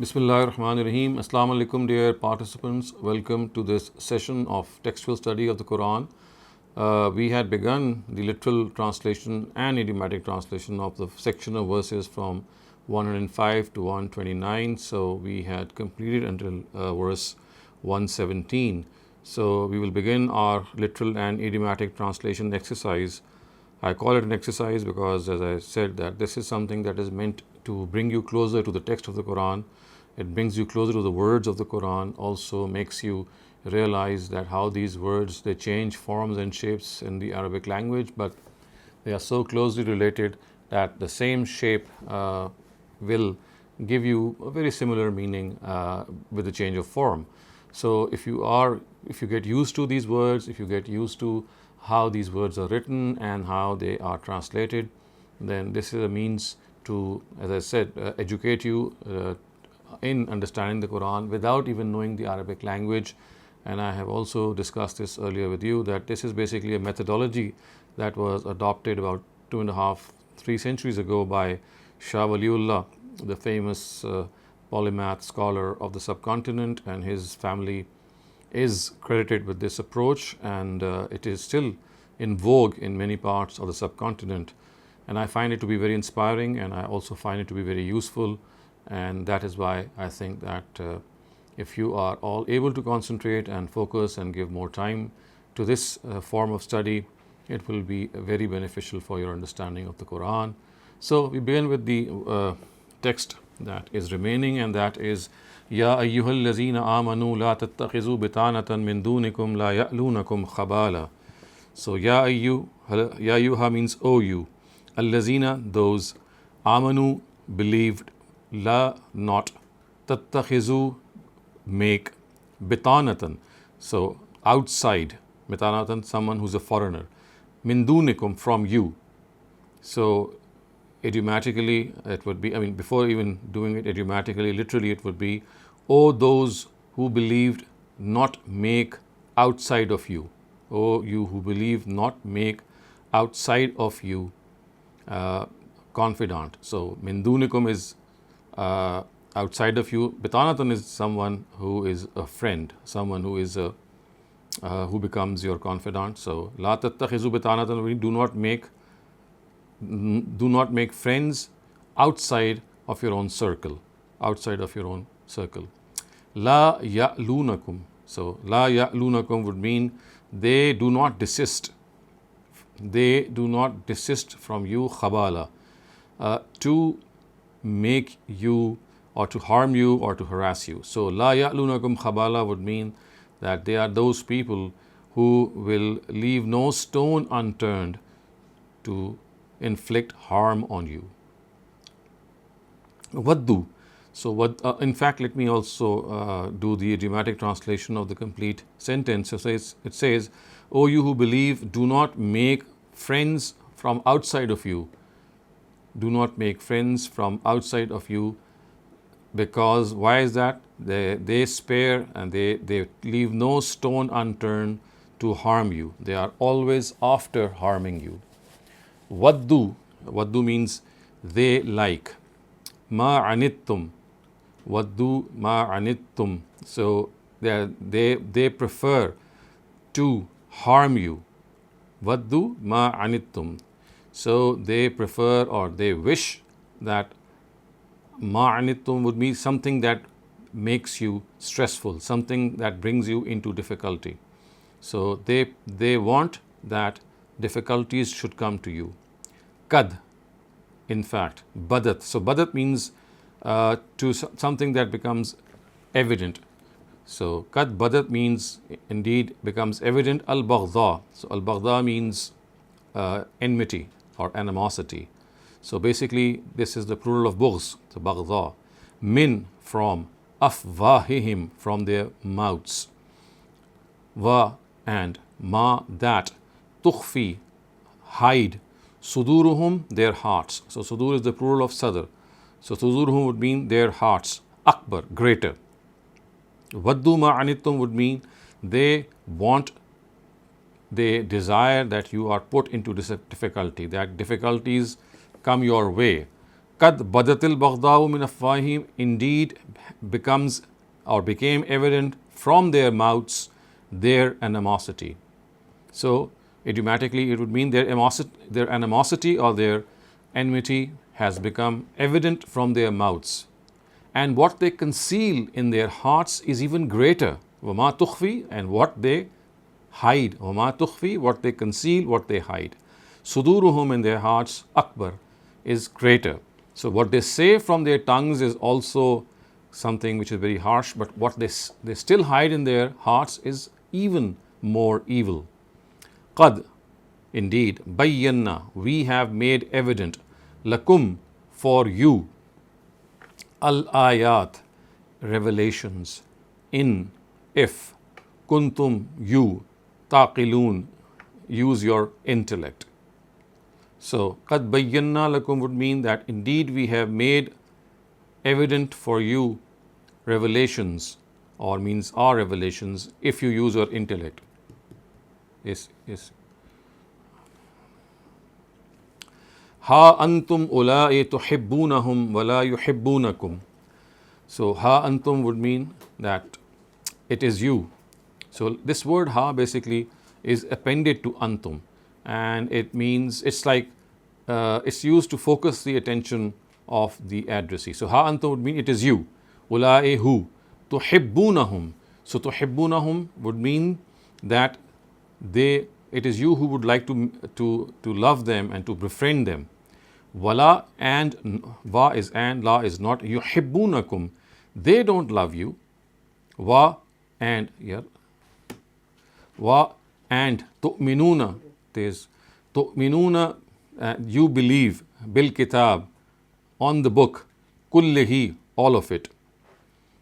Bismillahirrahmanirrahim. Assalamu alaikum, dear participants. Welcome to this session of textual study of the Quran. We had begun the literal translation and idiomatic translation of the section of verses from 105 to 129. So we had completed until verse 117. So we will begin our literal and idiomatic translation exercise. I call it an exercise because, as I said, that this is something that is meant to bring you closer to the text of the Quran. It brings you closer to the words of the Quran, also makes you realize that how these words, they change forms and shapes in the Arabic language, but they are so closely related that the same shape will give you a very similar meaning with the change of form. So if you get used to these words, if you get used to how these words are written and how they are translated, then this is a means to, as I said, educate you in understanding the Quran without even knowing the Arabic language. And I have also discussed this earlier with you, that this is basically a methodology that was adopted about 2.5, 3 centuries ago by Shah Waliullah, the famous polymath scholar of the subcontinent, and his family is credited with this approach, and it is still in vogue in many parts of the subcontinent. And I find it to be very inspiring, and I also find it to be very useful. And that is why I think that if you are all able to concentrate and focus and give more time to this form of study, it will be very beneficial for your understanding of the Quran. So we begin with the text that is remaining, and that is Ya ayyuhal lazina amanu la tattakhizu bitanatan min dunikum la ya'lunakum khabala. So Ya ayyuha means O you, al-lazina, those, amanu, believed, la, not, tattakhizu, make, bitanatan, so outside, bitanatan, someone who's a foreigner, min dunikum, from you. So idiomatically it would be, before even doing it idiomatically, literally it would be, O those who believed, not make outside of you. O you who believe, not make outside of you confidant. So min dunikum is outside of you. Bitanatan is someone who is a friend, someone who is who becomes your confidant. So la tattakhizu bitanatan, we do not make friends outside of your own circle, outside of your own circle. La ya'lunakum. So la ya'lunakum would mean they do not desist. They do not desist from you, khabala, to make you or to harm you or to harass you. So la ya'lunakum khabala would mean that they are those people who will leave no stone unturned to inflict harm on you. Waddu. So in fact, let me also do the idiomatic translation of the complete sentence. So it says, O you who believe, do not make friends from outside of you. Do not make friends from outside of you. Because why is that? They spare and they leave no stone unturned to harm you. They are always after harming you. Waddu means they like. Ma anittum. Waddu ma anittum. So they prefer to harm you. Waddu ma anittum. So they prefer or they wish that ma anittum would be something that makes you stressful, something that brings you into difficulty. So they want that difficulties should come to you. Kad, in fact, badat. So badat means to something that becomes evident. So kad badat means indeed becomes evident. Al-baghdha. So al-baghdha means enmity or animosity. So basically this is the plural of bughz, so baghdha. Min, from, afwahihim, from their mouths. Wa, and, ma, that, tukhfi, hide, suduruhum, their hearts. So sudur is the plural of sadr. So suduruhum would mean their hearts. Akbar, greater. Waddu ma anittum would mean they want, they desire that you are put into difficulty, that difficulties come your way. قَدْ بَدَتِ الْبَغْضَاءُ مِنْ أَفْوَاهِهِمْ, indeed becomes or became evident from their mouths their animosity. So idiomatically it would mean their animosity or their enmity has become evident from their mouths, and what they conceal in their hearts is even greater. وَمَا تُخْفِي, and what they hide. وَمَا تُخْفِي, what they conceal, what they hide. Suduruhum, in their hearts, akbar, is greater. So what they say from their tongues is also something which is very harsh, but what they still hide in their hearts is even more evil. Qad, indeed, bayyanna, we have made evident, lakum, for you, al-ayat, revelations, in, if, kuntum, you, taqilun, use your intellect. So, qad bayyanna lakum would mean that indeed we have made evident for you revelations, or means our revelations, if you use your intellect. Yes. Ha antum ulai tuhibbunahum wa la yuhibbunakum. So ha antum would mean that it is you. So this word ha basically is appended to antum, and it means it's like it's used to focus the attention of the addressee. So ha antum would mean it is you. Ulai who tuhibbunahum. So tuhibbunahum would mean that it is you who would like to love them and to befriend them. Wala, and wa is and, la is not. Yuhibbunakum, they don't love you. Wa and here. Wa and tu'minuna, there's tu'minuna, you believe, bil kitab, on the book, kullihi, all of it.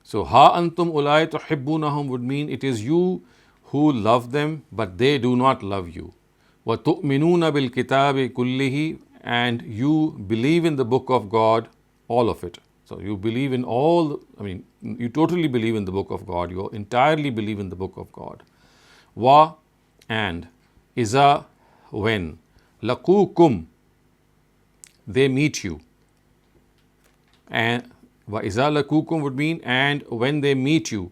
So ha antum ulai tuhibbunahum would mean it is you who love them, but they do not love you. Wa tu'minuna bil kitabi kullihi, and you believe in the book of God, all of it. So you believe in you totally believe in the book of God, you entirely believe in the book of God. Wa and, iza, when, laqukum, they meet you. And wa iza laqukum would mean and when they meet you.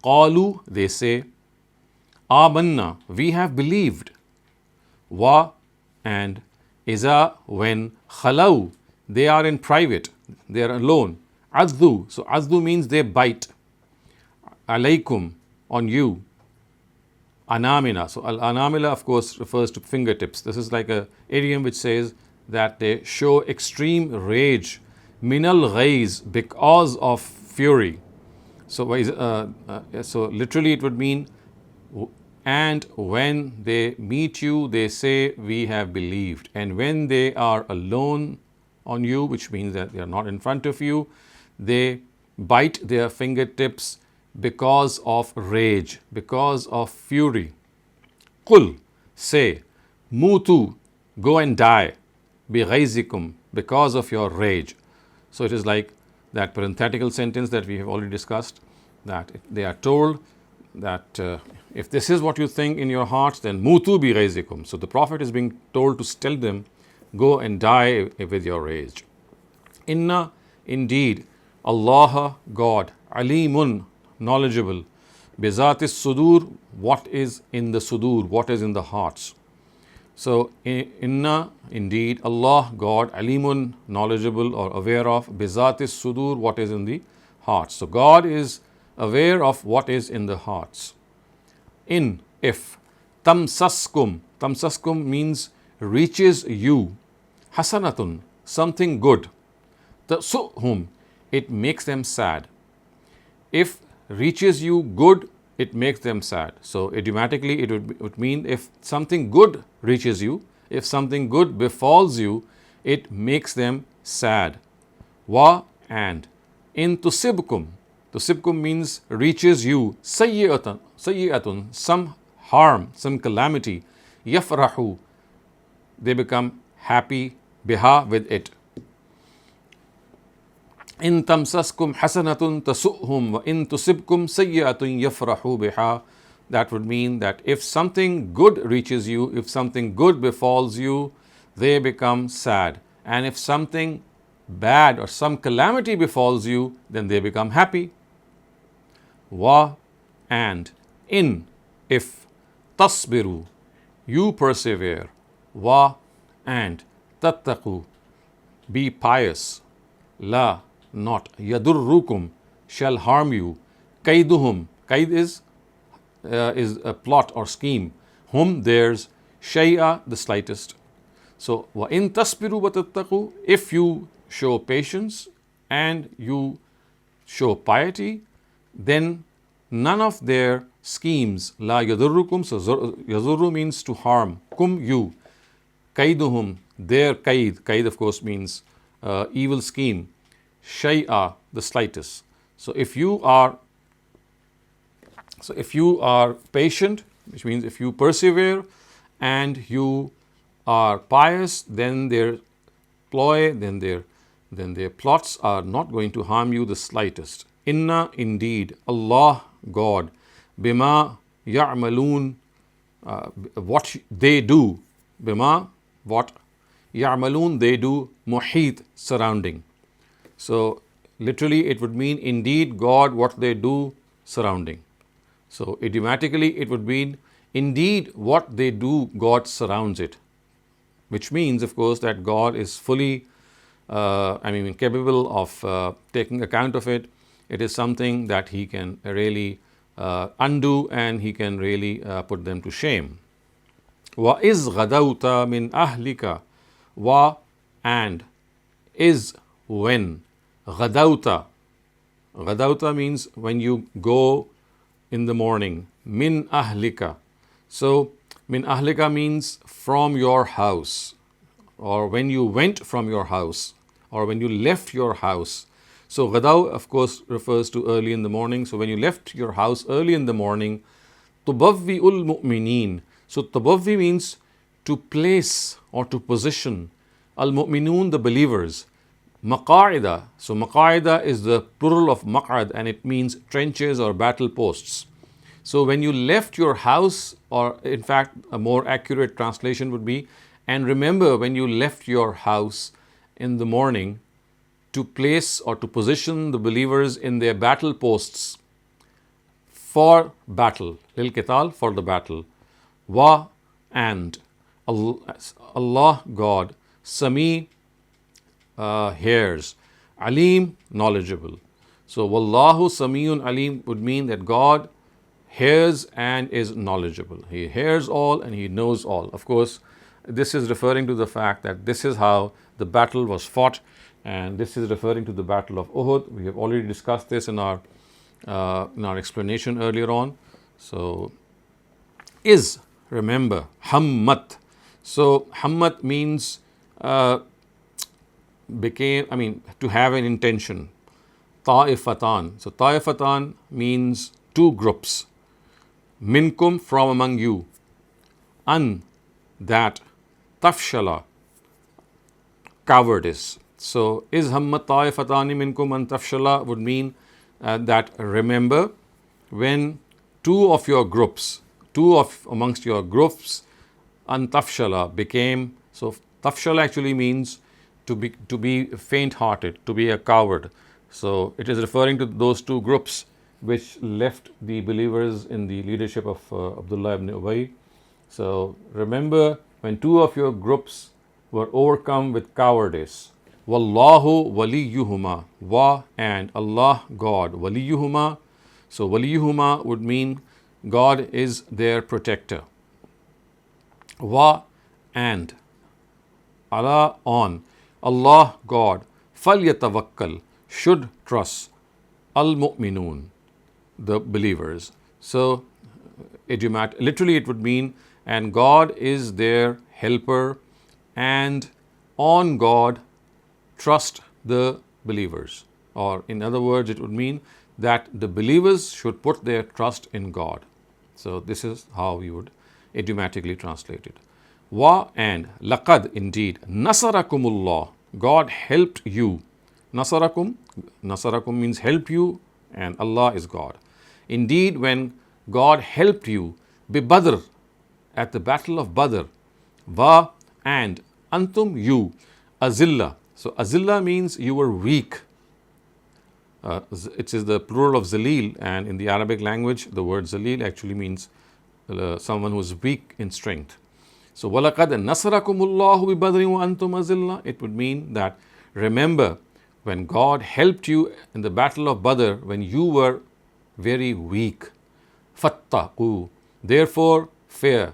Qalu, they say, amanna, we have believed. Wa and iza, when, khalau, they are in private, they are alone. Azdu, so azdu means they bite. Alaykum, on you. Anamina, so al-anamila of course refers to fingertips. This is like a idiom which says that they show extreme rage. Minal ghaiz, because of fury. So literally it would mean, and when they meet you, they say, we have believed. And when they are alone on you, which means that they are not in front of you, they bite their fingertips because of rage, because of fury. Qul, say, mutu, go and die, bighaizikum, because of your rage. So it is like that parenthetical sentence that we have already discussed, that they are told that if this is what you think in your hearts, then mutu bighaizikum. So the Prophet is being told to tell them, go and die with your rage. Inna, indeed, Allah, God, alimun, knowledgeable, bizatis sudur, what is in the sudur, what is in the hearts. So inna, indeed, Allah, God, alimun, knowledgeable or aware of, bizatis sudur, what is in the hearts. So God is aware of what is in the hearts. In, if, tamsaskum means reaches you, hasanatun, something good, tasuhum, it makes them sad. If reaches you good, it makes them sad. So idiomatically it would mean if something good reaches you, if something good befalls you, it makes them sad. Wa and, in tusibkum means reaches you, sayyi'atun, some harm, some calamity, yafrahu, they become happy, biha, with it. In tamsaskum hasanatun tasuhum wa in tusibkum sayyi'atun yafrahu biha. That would mean that if something good reaches you, if something good befalls you, they become sad. And if something bad or some calamity befalls you, then they become happy. Wa, and in, if, tasbiru, you persevere. Wa, and tattaqu, be pious. La, not, yadurrukum, shall harm you. Kaiduhum, kaid is a plot or scheme. Hum, theirs. Shay'a, the slightest. So, wa in tasbiru wa tattaqu, if you show patience and you show piety, then none of their schemes, la yadurrukum, so yazurru means to harm, kum, you, kaiduhum, their kaid of course means evil scheme, shay'a, the slightest. So if you are patient, which means if you persevere and you are pious, then their ploy, then their plots are not going to harm you the slightest. Inna, indeed, Allah, God, bima ya'maloon, what they do, bima, what, ya'maloon, they do, muhit, surrounding. So literally it would mean indeed God, what they do, surrounding. So idiomatically it would mean indeed what they do, God surrounds it, which means of course that God is fully capable of taking account of it. It is something that He can really undo, and He can really put them to shame. Wa iz ghadawta min ahlika, wa, and, is, when, ghadawta means when you go in the morning, min ahlika. So min ahlika means from your house, or when you went from your house, or when you left your house. So ghadaw of course refers to early in the morning. So when you left your house early in the morning, tubawwi'ul mu'minin. So tubawwi means to place or to position, al mu'minun, the believers. Maqa'ida, so maqa'ida is the plural of maq'ad, and it means trenches or battle posts. So when you left your house, or in fact a more accurate translation would be, and remember when you left your house in the morning, to place or to position the believers in their battle posts for battle, lil qital, for the battle. Wa, and, Allah, God, Sami, hears, Alim, knowledgeable. So Wallahu Samiyun Alim would mean that God hears and is knowledgeable. He hears all and He knows all. Of course, this is referring to the fact that this is how the battle was fought, and this is referring to the Battle of Uhud. We have already discussed this in our explanation earlier on. So, is, remember, hammat. So, hammat means to have an intention. Ta'ifatan. So, ta'ifatan means two groups. Minkum, from among you. An, that. Tafshala, cowardice. So, is hammat ta'ifatani minkum an tafshala would mean that remember when two of amongst your groups, an tafshala, became, so tafshala actually means to be faint-hearted, to be a coward. So, it is referring to those two groups which left the believers in the leadership of Abdullah ibn Ubay. So, remember when two of your groups were overcome with cowardice. Wallahu waliyuhuma, wa, and, Allah, God, waliyuhuma. So waliyuhuma would mean God is their protector. Wa, and, ala, on, Allah, God, falyatawakkal, should trust, al mu'minun, the believers. So literally it would mean, and God is their helper, and on God trust the believers. Or in other words, it would mean that the believers should put their trust in God. So this is how we would idiomatically translate it. Wa, and, laqad, indeed, nasarakumullah, God helped you. Nasarakum means help you, and Allah is God. Indeed, when God helped you, bi Badr, at the battle of Badr, wa, and, antum, you, azilla. So azilla means you were weak. It is the plural of zalil, and in the Arabic language, the word zalil actually means someone who is weak in strength. So وَلَقَدْ نَصَرَكُمُ اللَّهُ بِبَدْرٍ وَأَنْتُمْ أَذِلَّةٌ. It would mean that remember when God helped you in the battle of Badr when you were very weak. فَاتَّقُوا. Therefore fear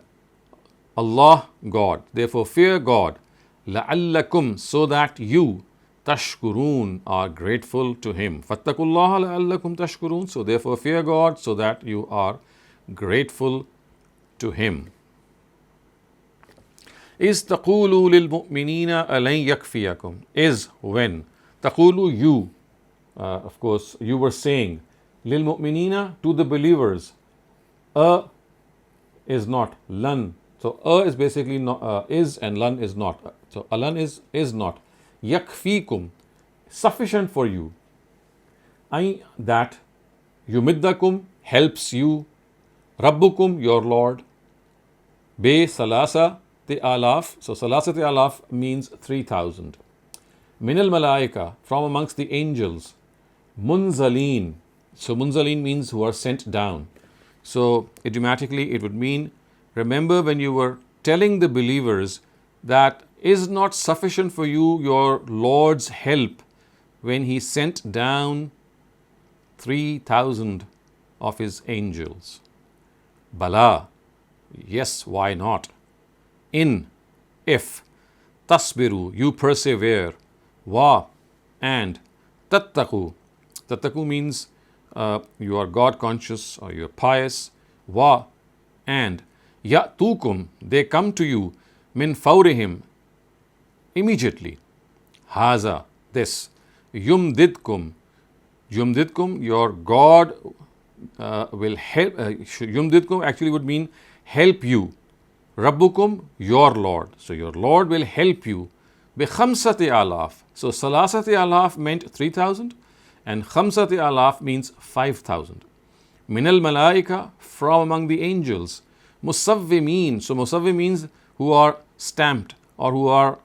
Allah, God. Therefore fear God. لَعَلَّكُمْ. So that you tashkurun are grateful to Him. Fattakullaha la'allakum tashkurun. So therefore fear God so that you are grateful to Him. Is taqulu lil mu'minina alan yakfiyakum. Is when. Taqulu you. Of course, you were saying. Lil mu'minina to the believers. Is not. Lan. So is basically not, is, and lan is not. So alan is not. Yakfikum, sufficient for you. That yumiddakum, helps you. Rabbukum, your Lord. Be salasa te alaf. So salasa te alaf means 3,000. Minal malaika, from amongst the angels. Munzaleen. So munzaleen means who are sent down. So idiomatically it would mean, remember when you were telling the believers that is not sufficient for you your Lord's help when He sent down 3,000 of His angels. Bala, yes, why not? In, if, tasbiru, you persevere, wa, and, tattaku. Tattaku means you are God conscious or you are pious, wa, and, ya'tukum, they come to you, min fawrihim, immediately. Haza, this. Yumdidkum. Yumdidkum, your God will help. Yumdidkum actually would mean help you. Rabbukum, your Lord. So your Lord will help you. Bi khamsati alaf. So salasati alaf meant 3,000 and khamsati alaf means 5,000. Minal malaika, from among the angels. Musawwimin. So musawwim means who are stamped or who are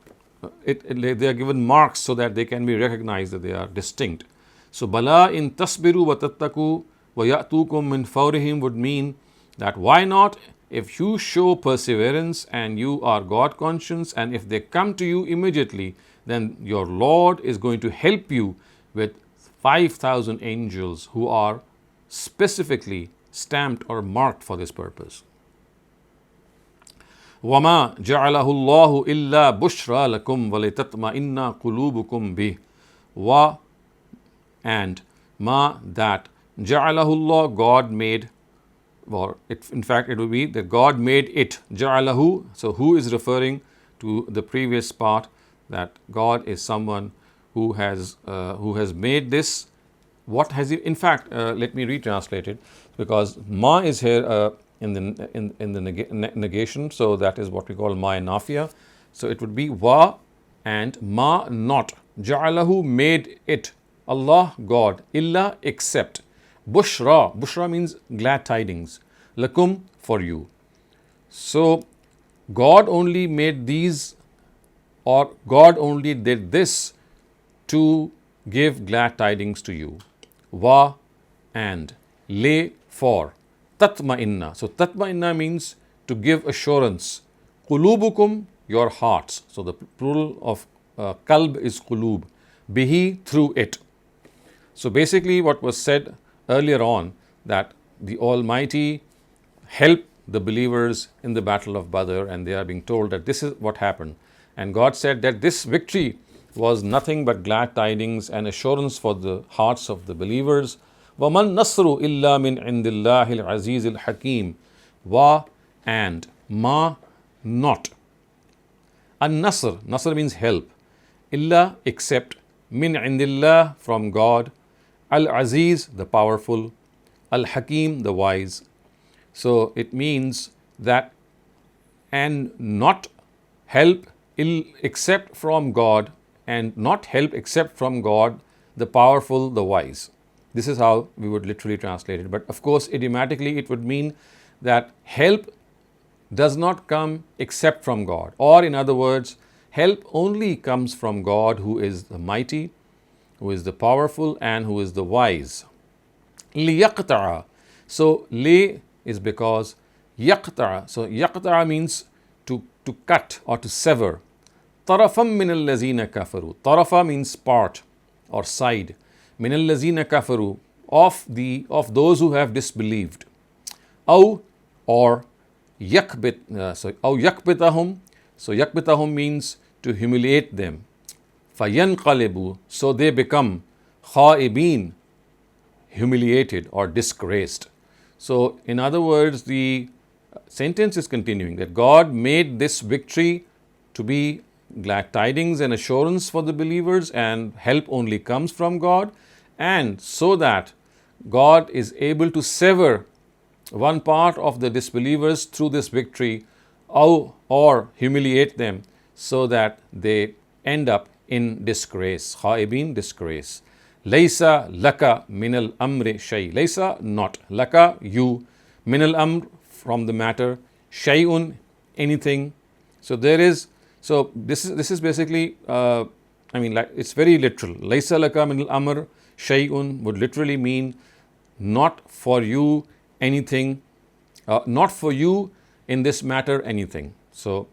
they are given marks so that they can be recognized that they are distinct. So bala in tasbiru wa tattaku wa ya'tukum min fawrihim would mean that why not if you show perseverance and you are God conscious and if they come to you immediately, then your Lord is going to help you with 5,000 angels who are specifically stamped or marked for this purpose. وَمَا جَعَلَهُ اللَّهُ إِلَّا بُشْرَى لَكُمْ وَلِتَطْمَئِنَّ قُلُوبُكُمْ بِهِ. Wa, and ma, that جَعَلَهُ اللَّهُ, God made, or in fact it would be that God made it. جَعَلَهُ, so who is referring to the previous part, that God is someone who has made this. What has He, in fact, let me retranslate it, because ma is here in the negation, so that is what we call ma nafiya. So it would be wa and ma not. Ja'alahu, made it. Allah, God. Illa, except. Bushra. Bushra means glad tidings. Lakum, for you. So God only made these, or God only did this to give glad tidings to you. Wa, and. Le, for. Tatma'inna. So tatma'inna means to give assurance. Qulubukum, your hearts. So the plural of qalb is qulub. Bihi, through it. So basically what was said earlier on, that the Almighty helped the believers in the battle of Badr, and they are being told that this is what happened. And God said that this victory was nothing but glad tidings and assurance for the hearts of the believers. وَمَن نَصْرُ إِلَّا مِنْ عِنْدِ اللَّهِ الْعَزِيزِ الْحَكِيمِ. Wa, and. Ma, not. An-Nasr, Nasr means help. Illa, except. Min indillah, from God. Al-Aziz, the powerful. Al-Hakim, the wise. So it means that, and not help except from God, and not help except from God, the powerful, the wise. This is how we would literally translate it. But of course, idiomatically, it would mean that help does not come except from God. Or in other words, help only comes from God, who is the mighty, who is the powerful, and who is the wise. لِيَقْطَعَ. So, li is because yaqta'a. So, yaqta'a means to cut or to sever. طَرَفًا مِنَ الَّذِينَ كَفَرُوا. Tarafa means part or side. مِنَ الَّذِينَ كَفَرُوا, of those who have disbelieved. أو, or yakbit. أو yakbitahum. So, yakbitahum means to humiliate them. فَيَنْقَلِبُوا. So, they become خَائِبِينَ, humiliated or disgraced. So, in other words, the sentence is continuing that God made this victory to be glad tidings and assurance for the believers, and help only comes from God, and so that God is able to sever one part of the disbelievers through this victory, or humiliate them so that they end up in disgrace. Khaibin, disgrace. Laysa laka minal amri shay. Laysa, not. Laka, you. Minal amr, from the matter. Shayun, anything. So this is basically, it's very literal. Laysa laka minal amr shayun would literally mean not for you anything, not for you in this matter anything. So,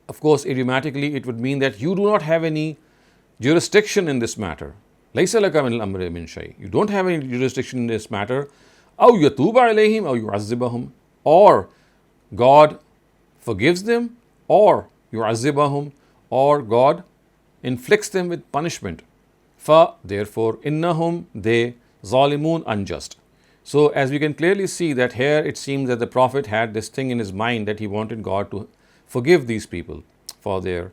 of course, idiomatically it would mean that you do not have any jurisdiction in this matter. Laysa laka min al-amri min shay. You don't have any jurisdiction in this matter. Aw yatuba alayhim aw yu'azzibahum. Or God forgives them, or yu'azzibahum, or God inflicts them with punishment. Fa, therefore, innahum, they, zalimun, unjust. So, as we can clearly see that here it seems that the Prophet had this thing in his mind that he wanted God to forgive these people for their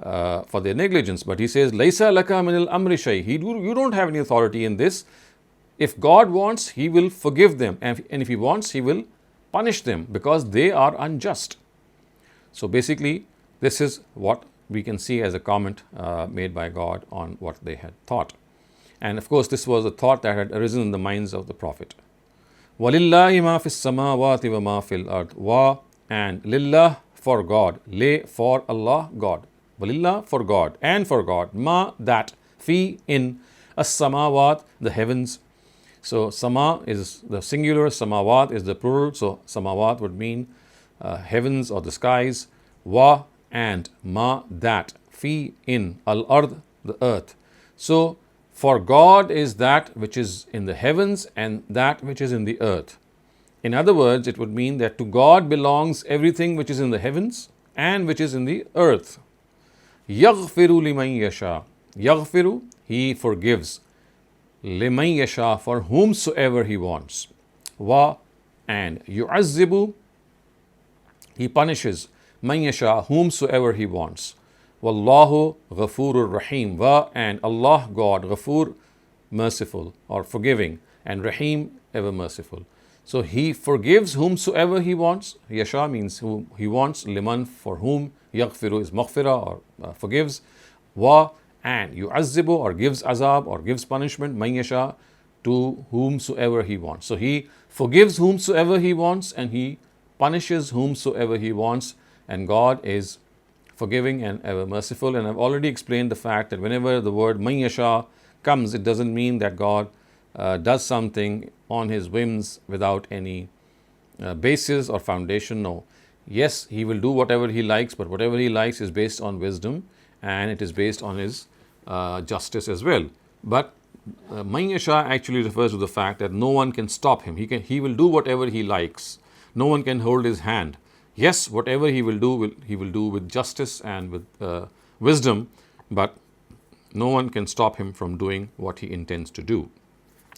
negligence. But he says, Laysa laka min al-amri shay. You don't have any authority in this. If God wants, He will forgive them, and if He wants, He will punish them because they are unjust. So basically, this is what we can see as a comment made by God on what they had thought. And of course, this was a thought that had arisen in the minds of the Prophet. وَلِلَّهِ مَا فِي السَّمَاوَاتِ وَمَا فِي الْأَرْضِ. Wa, and lillah, for God. Le, for Allah, God. Walillah, for God, and for God. Ma, that. Fi, in. As-samawat, the heavens. So sama is the singular, samawat is the plural. So samawat would mean heavens or the skies. Wa, and. Ma, that. Fi, in. Al-ard, the earth. So for God is that which is in the heavens and that which is in the earth. In other words, it would mean that to God belongs everything which is in the heavens and which is in the earth. Yaghfiru liman yasha. Yaghfiru, He forgives. Liman yasha, for whomsoever He wants. Wa, and. Yu'azzibu, He punishes. Man yasha, whomsoever He wants. Wallahu ghafurur rahim. Wa, and Allah, God, ghafur, merciful or forgiving, and rahim, ever merciful. So He forgives whomsoever He wants. Yasha means whom He wants. Liman, for whom. Yaghfiru is maghfirah, or forgives. Wa, and. Yu'azzibu, or gives azab or gives punishment. Man yasha, to whomsoever He wants. So He forgives whomsoever He wants, and He punishes whomsoever He wants. And God is forgiving and ever merciful. And I've already explained the fact that whenever the word man yasha comes, it doesn't mean that God does something on His whims without any basis or foundation. No. Yes, He will do whatever He likes, but whatever He likes is based on wisdom, and it is based on His justice as well. But man yasha actually refers to the fact that no one can stop Him. He will do whatever He likes. No one can hold His hand. Yes, whatever He will do, He will do with justice and with wisdom, but no one can stop Him from doing what He intends to do.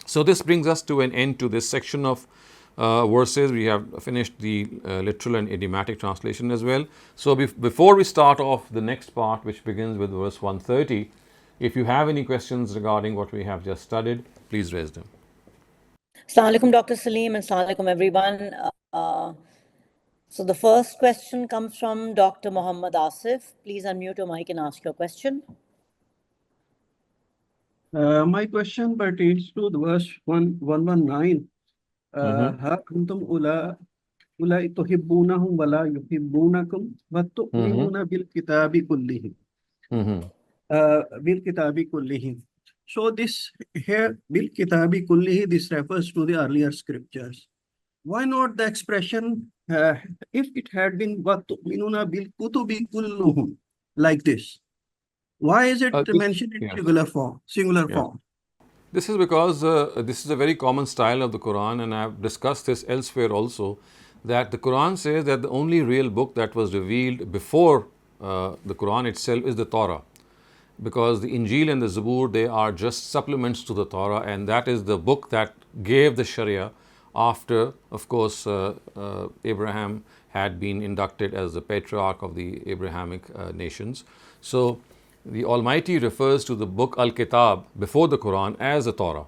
So this brings us to an end to this section of verses. We have finished the literal and idiomatic translation as well. So before we start off the next part, which begins with verse 130, if you have any questions regarding what we have just studied, please raise them. Assalamu alaikum, Dr. Salim, and assalamu alaikum, everyone. So the first question comes from Dr. Muhammad Asif. Please unmute your mic and ask your question. My question pertains to the verse 119. Ha antum أولئك تحبونهم ولا يحبونكم وتؤمنون بالكتاب كله. بالكتاب كله. So this here بالكتاب كله, this refers to the earlier scriptures. Why not the expression if it had been وتؤمنون بالكتب كلهم like this? Why is it mentioned in singular form? Form. This is because this is a very common style of the Quran, and I have discussed this elsewhere also, that the Quran says that the only real book that was revealed before the Quran itself is the Torah, because the Injil and the Zabur, they are just supplements to the Torah, and that is the book that gave the Sharia after, of course, Abraham had been inducted as the patriarch of the Abrahamic nations. So the Almighty refers to the book Al-Kitab before the Quran as the Torah.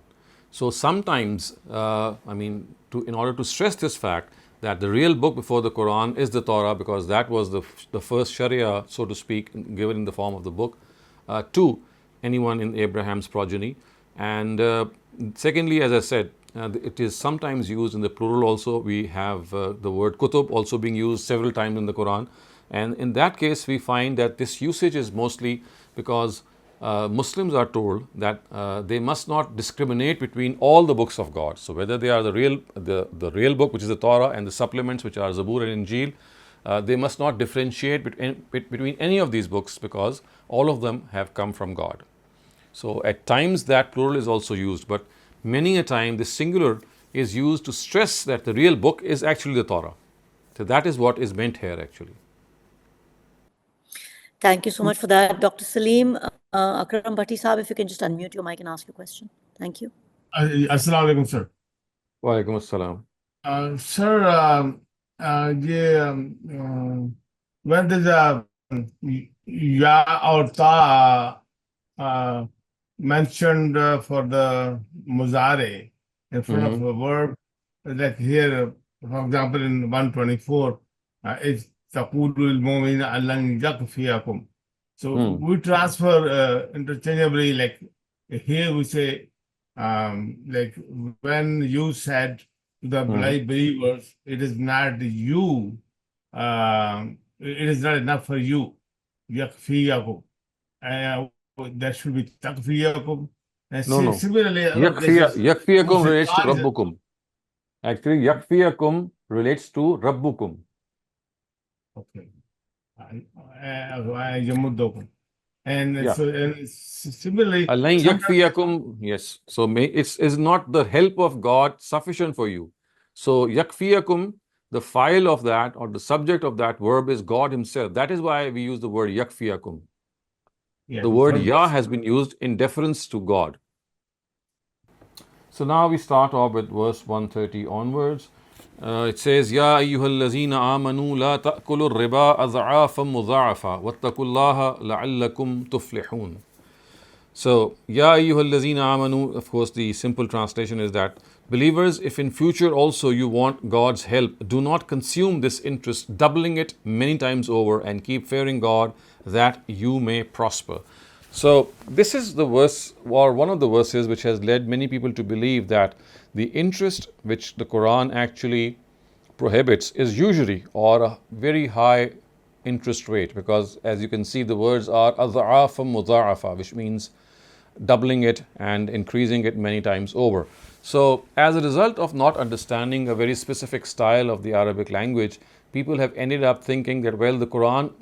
So sometimes, in order to stress this fact that the real book before the Quran is the Torah, because that was the first Sharia, so to speak, given in the form of the book to anyone in Abraham's progeny. And secondly, as I said, it is sometimes used in the plural also. We have the word kutub also being used several times in the Quran. And in that case, we find that this usage is mostly because Muslims are told that they must not discriminate between all the books of God. So whether they are the real book, which is the Torah, and the supplements, which are Zabur and Injil, they must not differentiate between any of these books, because all of them have come from God. So at times that plural is also used, but many a time the singular is used to stress that the real book is actually the Torah. So that is what is meant here actually. Thank you so much for that, Dr. Salim. Akram Bhatti Saab, if you can just unmute your mic and ask your question. Thank you. Assalamu alaikum, sir. Wa alaikum assalam. Sir, when there's a ya or ta mentioned for the muzare in front of a verb, like here, for example, in 124, it's taqulul mu'min allan yakfiyakum. So we transfer interchangeably, like here we say, like when you said to the believers, it is not you, it is not enough for you, yakfiyakum. That should be takfiyakum. No. Similarly, Yakfiyakum relates to Rabbukum. Actually, yakfiyakum relates to Rabbukum. Okay. And similarly, Allah yakfiyakum, yes. So it's not the help of God sufficient for you. So yakfiyakum, the file of that or the subject of that verb is God Himself. That is why we use the word yakfiyakum. Yeah, the word ya has been used in deference to God. So now we start off with verse 130 onwards. It says, Ya ayyuhal lazina amanu la ta'kulur riba adha'afan mudha'afa wattaqullaha la'allakum tuflihun. So, Ya ayyuhal lazina amanu, of course the simple translation is that, believers, if in future also you want God's help, do not consume this interest, doubling it many times over, and keep fearing God that you may prosper. So this is the verse, or one of the verses, which has led many people to believe that the interest which the Quran actually prohibits is usury or a very high interest rate, because as you can see the words are adha'afa mudha'afa, which means doubling it and increasing it many times over. So as a result of not understanding a very specific style of the Arabic language, people have ended up thinking that, well, the Quran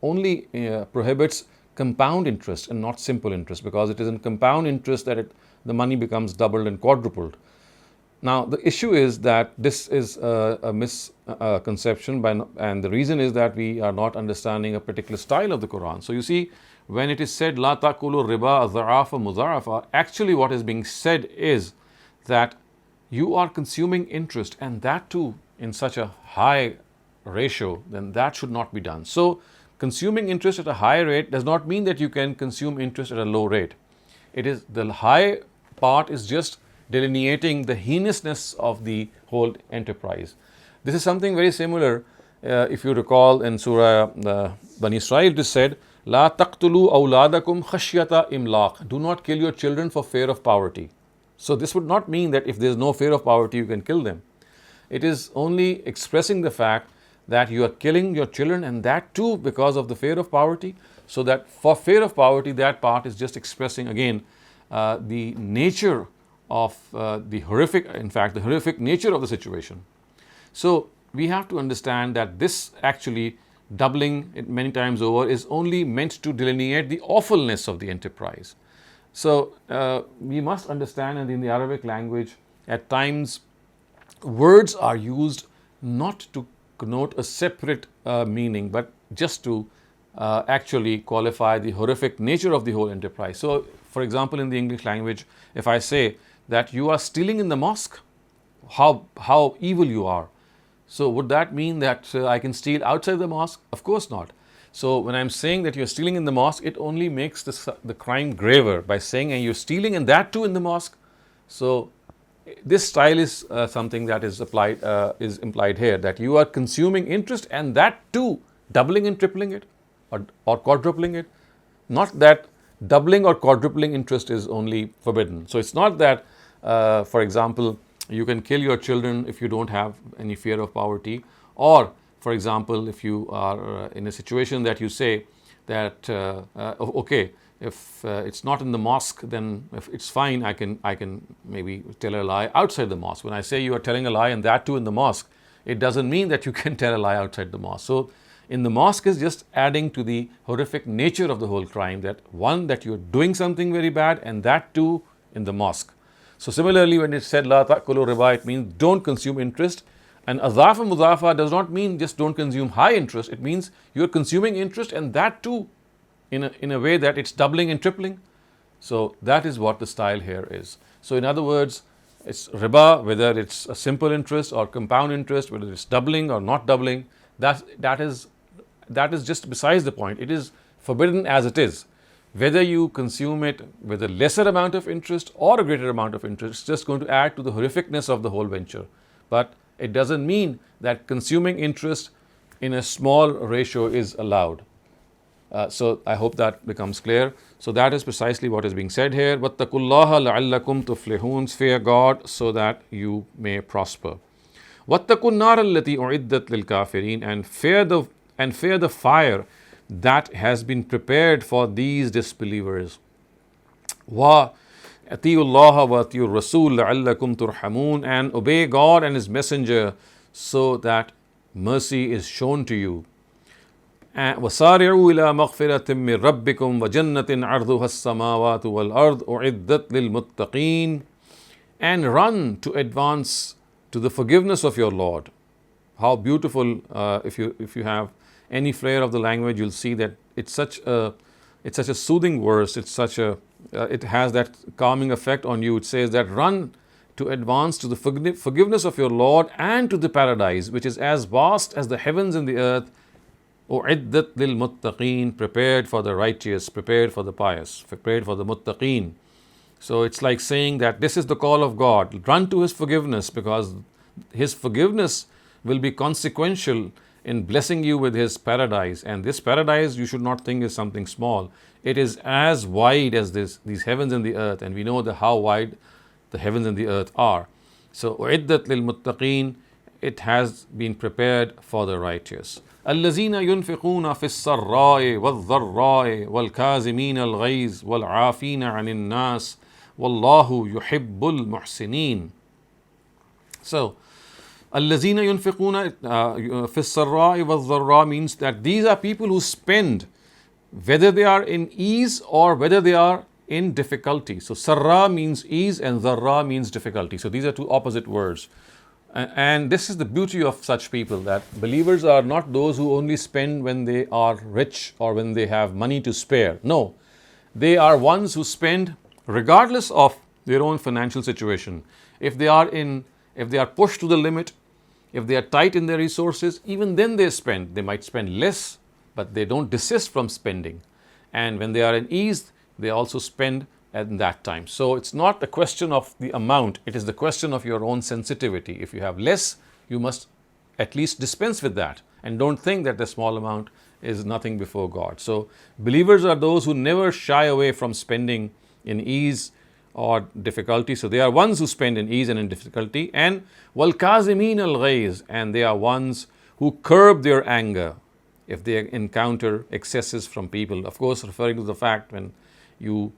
only prohibits compound interest and not simple interest, because it is in compound interest that the money becomes doubled and quadrupled. Now the issue is that this is a misconception, and the reason is that we are not understanding a particular style of the Quran. So you see, when it is said la taqulu riba adha'afa mudha'afa, actually what is being said is that you are consuming interest, and that too in such a high ratio, then that should not be done. So consuming interest at a high rate does not mean that you can consume interest at a low rate. It is the high part is just delineating the heinousness of the whole enterprise. This is something very similar. If you recall in Surah Bani Israel, it is said, La taqtulu awladakum khashyata imlaq. Do not kill your children for fear of poverty. So this would not mean that if there is no fear of poverty, you can kill them. It is only expressing the fact that you are killing your children, and that too because of the fear of poverty. So that for fear of poverty, that part is just expressing again the nature of the horrific nature of the situation. So we have to understand that this actually doubling it many times over is only meant to delineate the awfulness of the enterprise. So we must understand that in the Arabic language, at times words are used not to connote a separate meaning, but just to actually qualify the horrific nature of the whole enterprise. So, for example, in the English language, if I say that you are stealing in the mosque, how evil you are. So, would that mean that I can steal outside the mosque? Of course not. So, when I'm saying that you're stealing in the mosque, it only makes the crime graver by saying, and you're stealing and that too in the mosque. So, this style is something that is implied here, that you are consuming interest and that too doubling and tripling it or quadrupling it. Not that doubling or quadrupling interest is only forbidden. So it's not that, for example, you can kill your children if you don't have any fear of poverty, or for example, if you are in a situation that you say that okay, if it's not in the mosque, then if it's fine, I can maybe tell a lie outside the mosque. When I say you are telling a lie and that too in the mosque, it doesn't mean that you can tell a lie outside the mosque. So in the mosque is just adding to the horrific nature of the whole crime, that one, that you're doing something very bad, and that too in the mosque. So similarly, when it said la ta'kulu riba, it means don't consume interest. And adhafa mudhafa does not mean just don't consume high interest. It means you're consuming interest and that too in a way that it's doubling and tripling. So that is what the style here is. So in other words, it's riba, whether it's a simple interest or compound interest, whether it's doubling or not doubling, that is just besides the point. It is forbidden as it is. Whether you consume it with a lesser amount of interest or a greater amount of interest, it's just going to add to the horrificness of the whole venture. But it doesn't mean that consuming interest in a small ratio is allowed. So I hope that becomes clear. So that is precisely what is being said here. وَاتَّقُوا اللَّهَ لَعَلَّكُمْ تُفْلِحُونَ, fear God so that you may prosper. وَاتَّقُوا النَّارَ الَّتِي أُعِدَّتْ لِلْكَافِرِينَ, and fear the fire that has been prepared for these disbelievers. وَأَطِيعُوا اللَّهَ وَأَطِيعُوا الرَّسُولَ لَعَلَّكُمْ تُرْحَمُونَ, and obey God and His Messenger so that mercy is shown to you. وَسَارِعُوا إِلَى مَغْفِرَةٍ مِّن رَبِّكُمْ وَجَنَّةٍ عَرْضُهَا السَّمَاوَاتُ وَالْأَرْضُ أُعِدَّتْ لِلْمُتَّقِينَ, and run to advance to the forgiveness of your Lord. How beautiful! If you have any flair of the language, you'll see that it's such a soothing verse. It has that calming effect on you. It says that run to advance to the forgiveness of your Lord and to the paradise, which is as vast as the heavens and the earth. أُعِدَّتْ لِلْمُتَّقِينَ, prepared for the righteous, prepared for the pious, prepared for the muttaqeen. So it's like saying that this is the call of God. Run to His forgiveness, because His forgiveness will be consequential in blessing you with His paradise. And this paradise you should not think is something small. It is as wide as these heavens and the earth, and we know how wide the heavens and the earth are. So أُعِدَّتْ لِلْمُتَّقِينَ, it has been prepared for the righteous. الَّذِينَ يُنْفِقُونَ فِي السَّرَّاءِ وَالضَّرَّاءِ وَالْكَاظِمِينَ الْغَيْظَ وَالْعَافِينَ عَنِ النَّاسِ وَاللَّهُ يُحِبُّ الْمُحْسِنِينَ. So الَّذِينَ يُنْفِقُونَ فِي السَّرَّاءِ وَالضَّرَّاءِ means that these are people who spend whether they are in ease or whether they are in difficulty. So sarra means ease and dharra means difficulty. So these are two opposite words. And this is the beauty of such people, that believers are not those who only spend when they are rich or when they have money to spare. No, they are ones who spend regardless of their own financial situation. If they are pushed to the limit, if they are tight in their resources, even then they spend. They might spend less, but they don't desist from spending. And when they are in ease, they also spend at that time. So it's not a question of the amount, it is the question of your own sensitivity. If you have less, you must at least dispense with that, and don't think that the small amount is nothing before God. So believers are those who never shy away from spending in ease or difficulty. So they are ones who spend in ease and in difficulty. And وَالْكَاظِمِينَ الْغَيْظَ, and they are ones who curb their anger if they encounter excesses from people. Of course, referring to the fact when you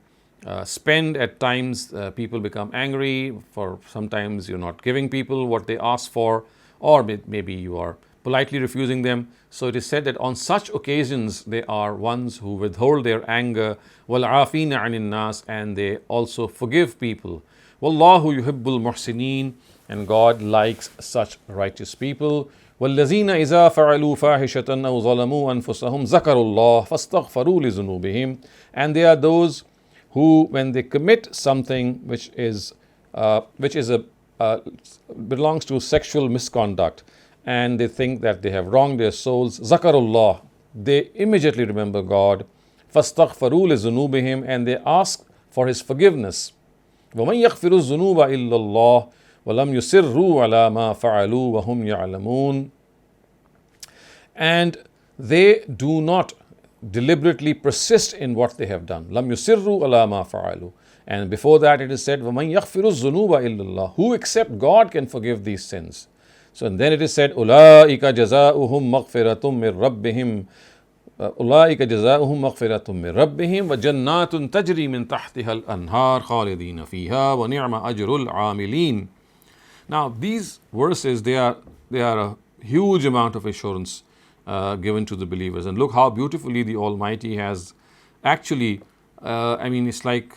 spend at times, people become angry, for sometimes you're not giving people what they ask for, or maybe you are politely refusing them. So it is said that on such occasions they are ones who withhold their anger, وَالْعَافِينَ عَنِ النَّاسِ, and they also forgive people. وَاللَّهُ يُحِبُّ الْمُحْسِنِينَ, and God likes such righteous people. وَالَّذِينَ إِذَا فَعَلُوا فَاحِشَةً أَوْ ظَلَمُوا أَنفُسَهُمْ ذَكَرُوا اللَّهَ فَاسْتَغْفَرُوا لِذُنُوبِهِمْ, and they are those who, when they commit something which belongs to sexual misconduct, and they think that they have wronged their souls, zakarullah, they immediately remember God, fastaghfaru li zunubihim, and they ask for His forgiveness. وَمَنْ يَغْفِرُ الذُّنُوبَ إِلَّا اللَّهُ وَلَمْ يُصِرُّوا عَلَى مَا فَعَلُوا وَهُمْ يَعْلَمُونَ, and they do not deliberately persist in what they have done. لَمْ يُصِرُّوا عَلَى مَا فَعَلُوا, and before that it is said, وَمَنْ يَغْفِرُ الذُّنُوبَ إِلَّا اللَّهُ, who except God can forgive these sins. So and then it is said, أُولَٰئِكَ جَزَاؤُهُمْ مَغْفِرَةٌ مِّن رَبِّهِمْ أُولَٰئِكَ جَزَاؤُهُمْ مَغْفِرَةٌ مِّن رَبِّهِمْ وَجَنَّاتٌ تَجْرِي مِن تَحْتِهَا الْأَنْهَارُ خَالِدِينَ فِيهَا وَنِعْمَ أَجْرُ الْعَامِلِينَ. Now these verses, they are a huge amount of assurance given to the believers. And look how beautifully the Almighty has actually, it's like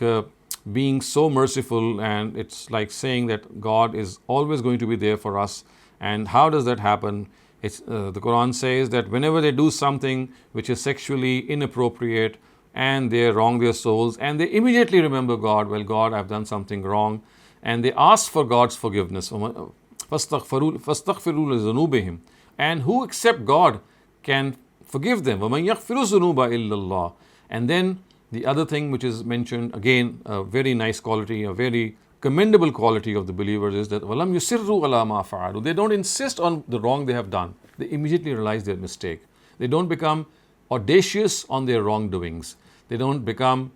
being so merciful, and it's like saying that God is always going to be there for us. And how does that happen? The Quran says that whenever they do something which is sexually inappropriate and they wrong their souls, and they immediately remember God, well, God, I've done something wrong, and they ask for God's forgiveness. فَاسْتَغْفِرُوا لِذُنُوبِهِمْ, and who except God can forgive them? وَمَنْ يَغْفِرُ الذُّنُوبَ إِلَّا اللَّهُ. And then the other thing which is mentioned, again, a very nice quality, a very commendable quality of the believers, is that وَلَمْ يُصِرُّوا عَلَى مَا فَعَلُوا. They don't insist on the wrong they have done. They immediately realize their mistake. They don't become audacious on their wrongdoings. They don't become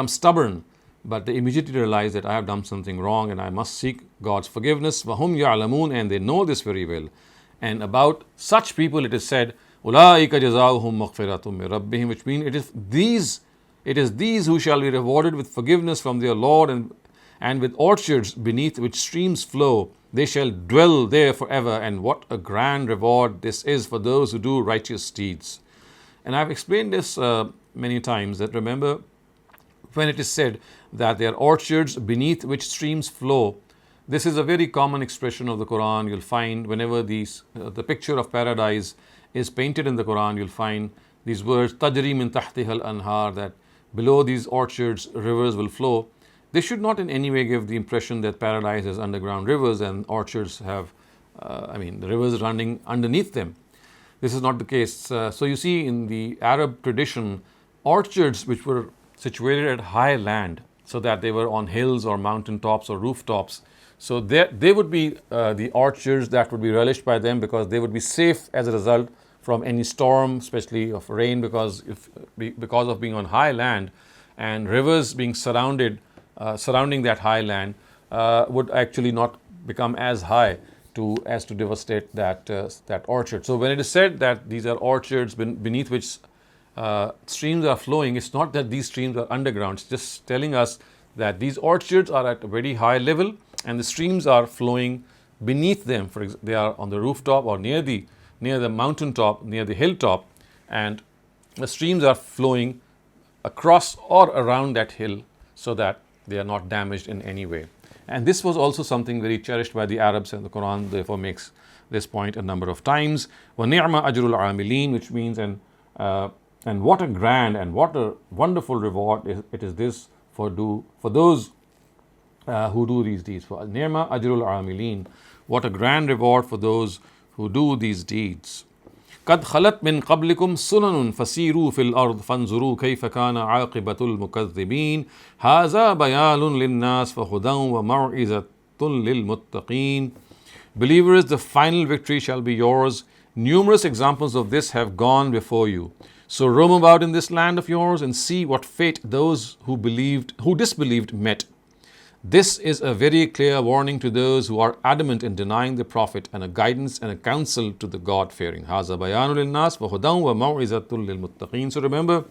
stubborn, but they immediately realize that I have done something wrong and I must seek God's forgiveness. وَهُمْ يَعْلَمُونَ, and they know this very well. And about such people it is said, أُولَٰئِكَ جَزَاؤُهُمْ مَغْفِرَةٌ مِّن رَبِّهِمْ, which means it is these who shall be rewarded with forgiveness from their Lord, and with orchards beneath which streams flow. They shall dwell there forever, and what a grand reward this is for those who do righteous deeds. And I've explained this many times, that remember when it is said that there are orchards beneath which streams flow, this is a very common expression of the Quran. You'll find whenever the picture of paradise is painted in the Quran, you'll find these words, تَجْرِي مِن تَحْتِهَا الْأَنْهَارُ, that below these orchards rivers will flow. This should not in any way give the impression that paradise has underground rivers and orchards have, the rivers running underneath them. This is not the case. So you see, in the Arab tradition, orchards which were situated at high land, so that they were on hills or mountain tops or rooftops, so they would be the orchards that would be relished by them, because they would be safe as a result from any storm, especially of rain, because of being on high land, and rivers being surrounding that high land would actually not become as high as to devastate that orchard. So when it is said that these are orchards beneath which streams are flowing, it's not that these streams are underground. It's just telling us that these orchards are at a very high level, and the streams are flowing beneath them. For example, they are on the rooftop or near the mountain top, near the hilltop, and the streams are flowing across or around that hill, so that they are not damaged in any way. And this was also something very cherished by the Arabs, and the Quran therefore makes this point a number of times. وَنِعْمَ أَجْرُ الْعَامِلِينَ, which means, and what a grand and what a wonderful reward it is this for those who do these deeds. For ni'ma ajrul amilin, what a grand reward for those who do these deeds. قد خلت من قبلكم سنن فسيروا في الأرض فانظروا كيف كان عاقبة المكذبين هذا بيان للناس فهدى وموعظة للمتقين. Believers, the final victory shall be yours. Numerous examples of this have gone before you. So roam about in this land of yours and see what fate those who disbelieved met. This is a very clear warning to those who are adamant in denying the Prophet, and a guidance and a counsel to the God-fearing. هَذَا بَيَانٌ لِلنَّاسِ وَهُدًى وَمَوْعِظَةٌ لِلْمُتَّقِينَ. So remember,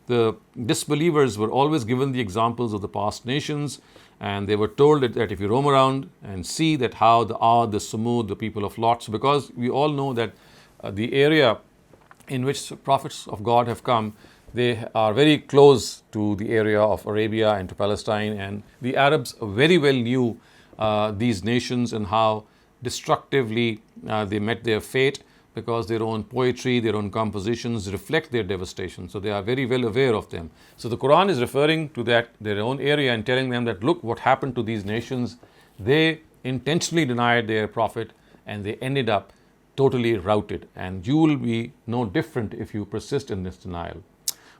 the disbelievers were always given the examples of the past nations, and they were told that if you roam around and see that how the Ad, the Samud, the people of Lot, because we all know that the area in which prophets of God have come, they are very close to the area of Arabia and to Palestine, and the Arabs very well knew these nations and how destructively they met their fate, because their own poetry, their own compositions reflect their devastation. So they are very well aware of them. So the Quran is referring to their own area and telling them that look what happened to these nations. They intentionally denied their prophet and they ended up totally routed, and you will be no different if you persist in this denial.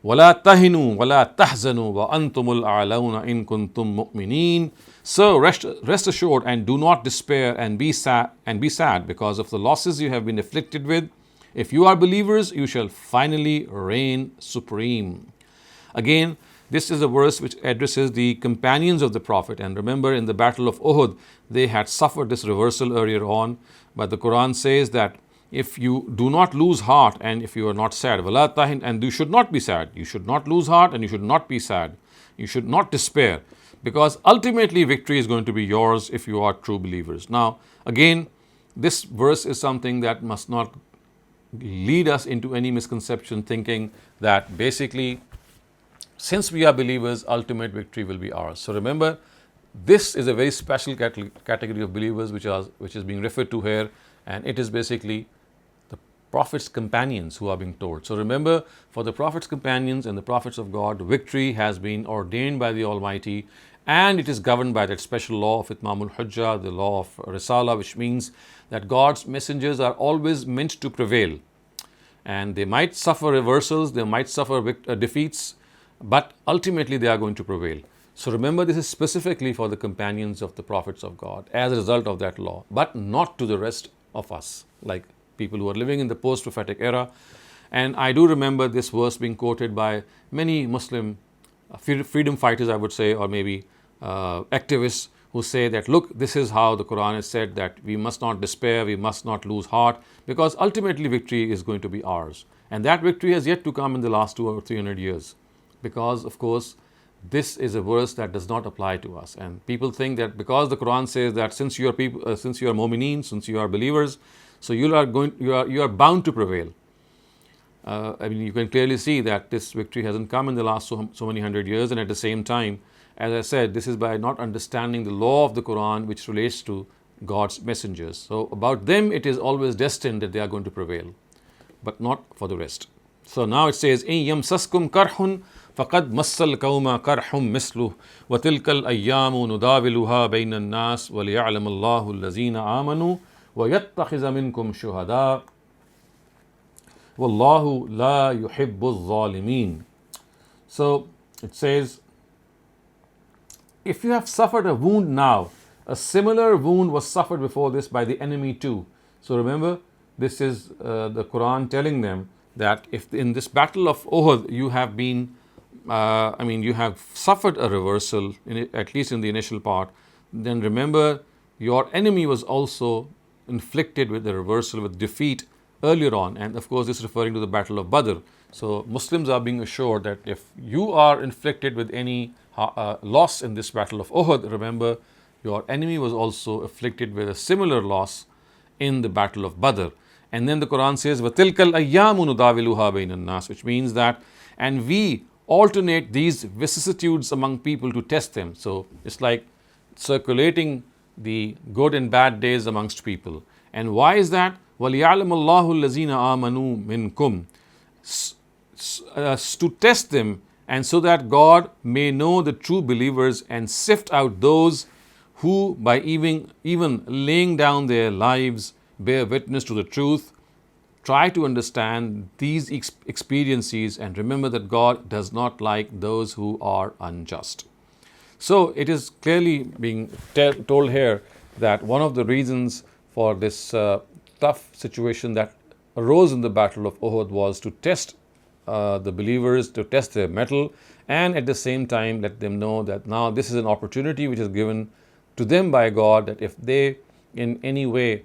وَلَا تَهِنُوا وَلَا تَحْزَنُوا وَأَنْتُمُ الْأَعْلَوْنَ إِن كُنْتُم مُؤْمِنِينَ. So rest assured and do not despair and be sad because of the losses you have been afflicted with. If you are believers, you shall finally reign supreme. Again, this is a verse which addresses the companions of the Prophet. And remember, in the Battle of Uhud, they had suffered this reversal earlier on. But the Quran says that if you do not lose heart and if you are not sad, and you should not be sad. You should not lose heart and you should not be sad. You should not despair, because ultimately victory is going to be yours if you are true believers. Now, again, this verse is something that must not lead us into any misconception, thinking that basically, since we are believers, ultimate victory will be ours. So remember, this is a very special category of believers which is being referred to here, and it is basically the Prophet's companions who are being told. So remember, for the Prophet's companions and the prophets of God, victory has been ordained by the Almighty, and it is governed by that special law of Itmamul Hujjah, the law of Risala, which means that God's messengers are always meant to prevail. And they might suffer reversals, they might suffer defeats, but ultimately they are going to prevail. So remember, this is specifically for the companions of the prophets of God as a result of that law, but not to the rest of us, like people who are living in the post-prophetic era. And I do remember this verse being quoted by many Muslim freedom fighters, I would say, or maybe activists who say that, look, this is how the Quran has said that we must not despair, we must not lose heart, because ultimately victory is going to be ours. And that victory has yet to come in the last 200 or 300 years, because, of course, this is a verse that does not apply to us. And people think that because the Quran says that since you are mu'mineen, since you are believers, so you are bound to prevail. I mean, you can clearly see that this victory hasn't come in the last so many hundred years, and at the same time, as I said, this is by not understanding the law of the Quran, which relates to God's messengers. So about them, it is always destined that they are going to prevail, but not for the rest. So now it says, إِن يَمْسَسْكُمْ كَرْحٌ فَقَدْ مَسَّ الْقَوْمَ كَرْحٌ مِثْلُهُ وَتِلْكَ الْأَيَّامُ نُدَاوِلُهَا بَيْنَ النَّاسِ وَلِيَعْلَمَ اللَّهُ الَّذِينَ آمَنُوا وَيَتَّخِذَ مِنْكُمْ شُهَدَاءَ وَاللَّهُ لَا يُحِبُّ الظَّالِمِينَ. So it says, if you have suffered a wound now, a similar wound was suffered before this by the enemy too. So remember, this is the Quran telling them that if in this battle of Uhud you have been, you have suffered a reversal, at least in the initial part, then remember your enemy was also inflicted with the reversal, with defeat earlier on. And of course, this is referring to the Battle of Badr. So Muslims are being assured that if you are inflicted with any loss in this Battle of Uhud, remember your enemy was also afflicted with a similar loss in the Battle of Badr. And then the Quran says, وَتِلْكَ الْأَيَّامُ نُدَاوِلُهَا بَيْنَ النَّاسِ, which means that, and we alternate these vicissitudes among people to test them. So it's like circulating the good and bad days amongst people. And why is that? وَلِيَعْلَمَ اللَّهُ الَّذِينَ آمَنُوا مِنْكُمْ, to test them, and so that God may know the true believers and sift out those who, by even laying down their lives, bear witness to the truth. Try to understand these experiences and remember that God does not like those who are unjust. So it is clearly being told here that one of the reasons for this tough situation that arose in the Battle of Uhud was to test the believers to test their mettle, and at the same time let them know that now this is an opportunity which is given to them by God, that if they in any way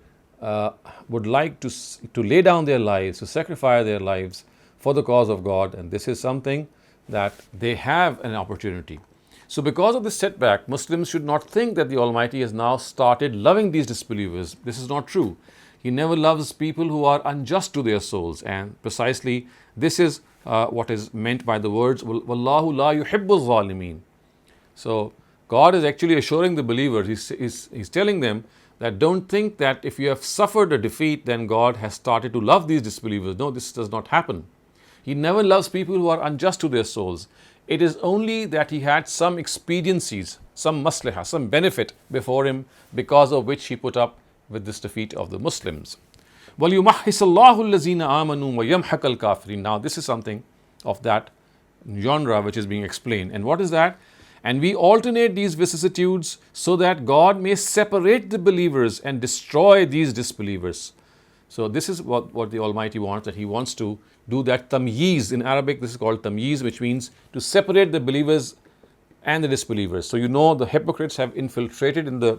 would like to lay down their lives, to sacrifice their lives for the cause of God, and this is something that they have an opportunity. So because of this setback, Muslims should not think that the Almighty has now started loving these disbelievers. This is not true. He never loves people who are unjust to their souls, and precisely this is what is meant by the words Wallahu la yuhibbu zalimin. So God is actually assuring the believers, he's telling them that don't think that if you have suffered a defeat, then God has started to love these disbelievers. No, this does not happen. He never loves people who are unjust to their souls. It is only that he had some expediencies, some maslahah, some benefit before him, because of which he put up with this defeat of the Muslims. وَلْيُمَحِّصَ اللَّهُ الَّذِينَ آمَنُوا وَيَمْحَقَ الْكَافِرِينَ. Now this is something of that genre which is being explained. And what is that? And we alternate these vicissitudes so that God may separate the believers and destroy these disbelievers. So this is what the Almighty wants, that He wants to do that tamyiz. In Arabic, this is called tamyiz, which means to separate the believers and the disbelievers. So you know the hypocrites have infiltrated in the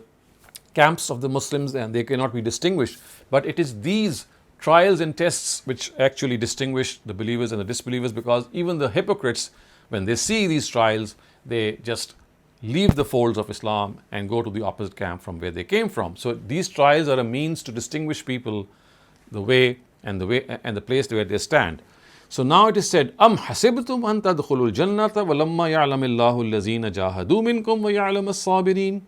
camps of the Muslims and they cannot be distinguished. But it is these trials and tests which actually distinguish the believers and the disbelievers, because even the hypocrites, when they see these trials, they just leave the folds of Islam and go to the opposite camp from where they came from. So these trials are a means to distinguish people the way and the place where they stand. So now it is said, Am hasibtum an tadkhulul jannata walamma ya'lamillahu allazina jahadu minkum wa ya'lam as-sabirin.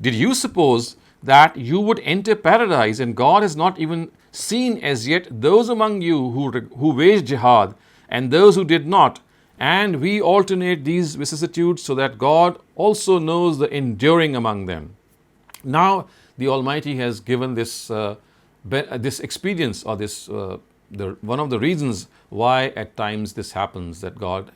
Did you suppose that you would enter paradise, and God has not even seen as yet those among you who waged jihad and those who did not? And we alternate these vicissitudes so that God also knows the enduring among them. Now the Almighty has given this this experience, or this one of the reasons why at times this happens, that God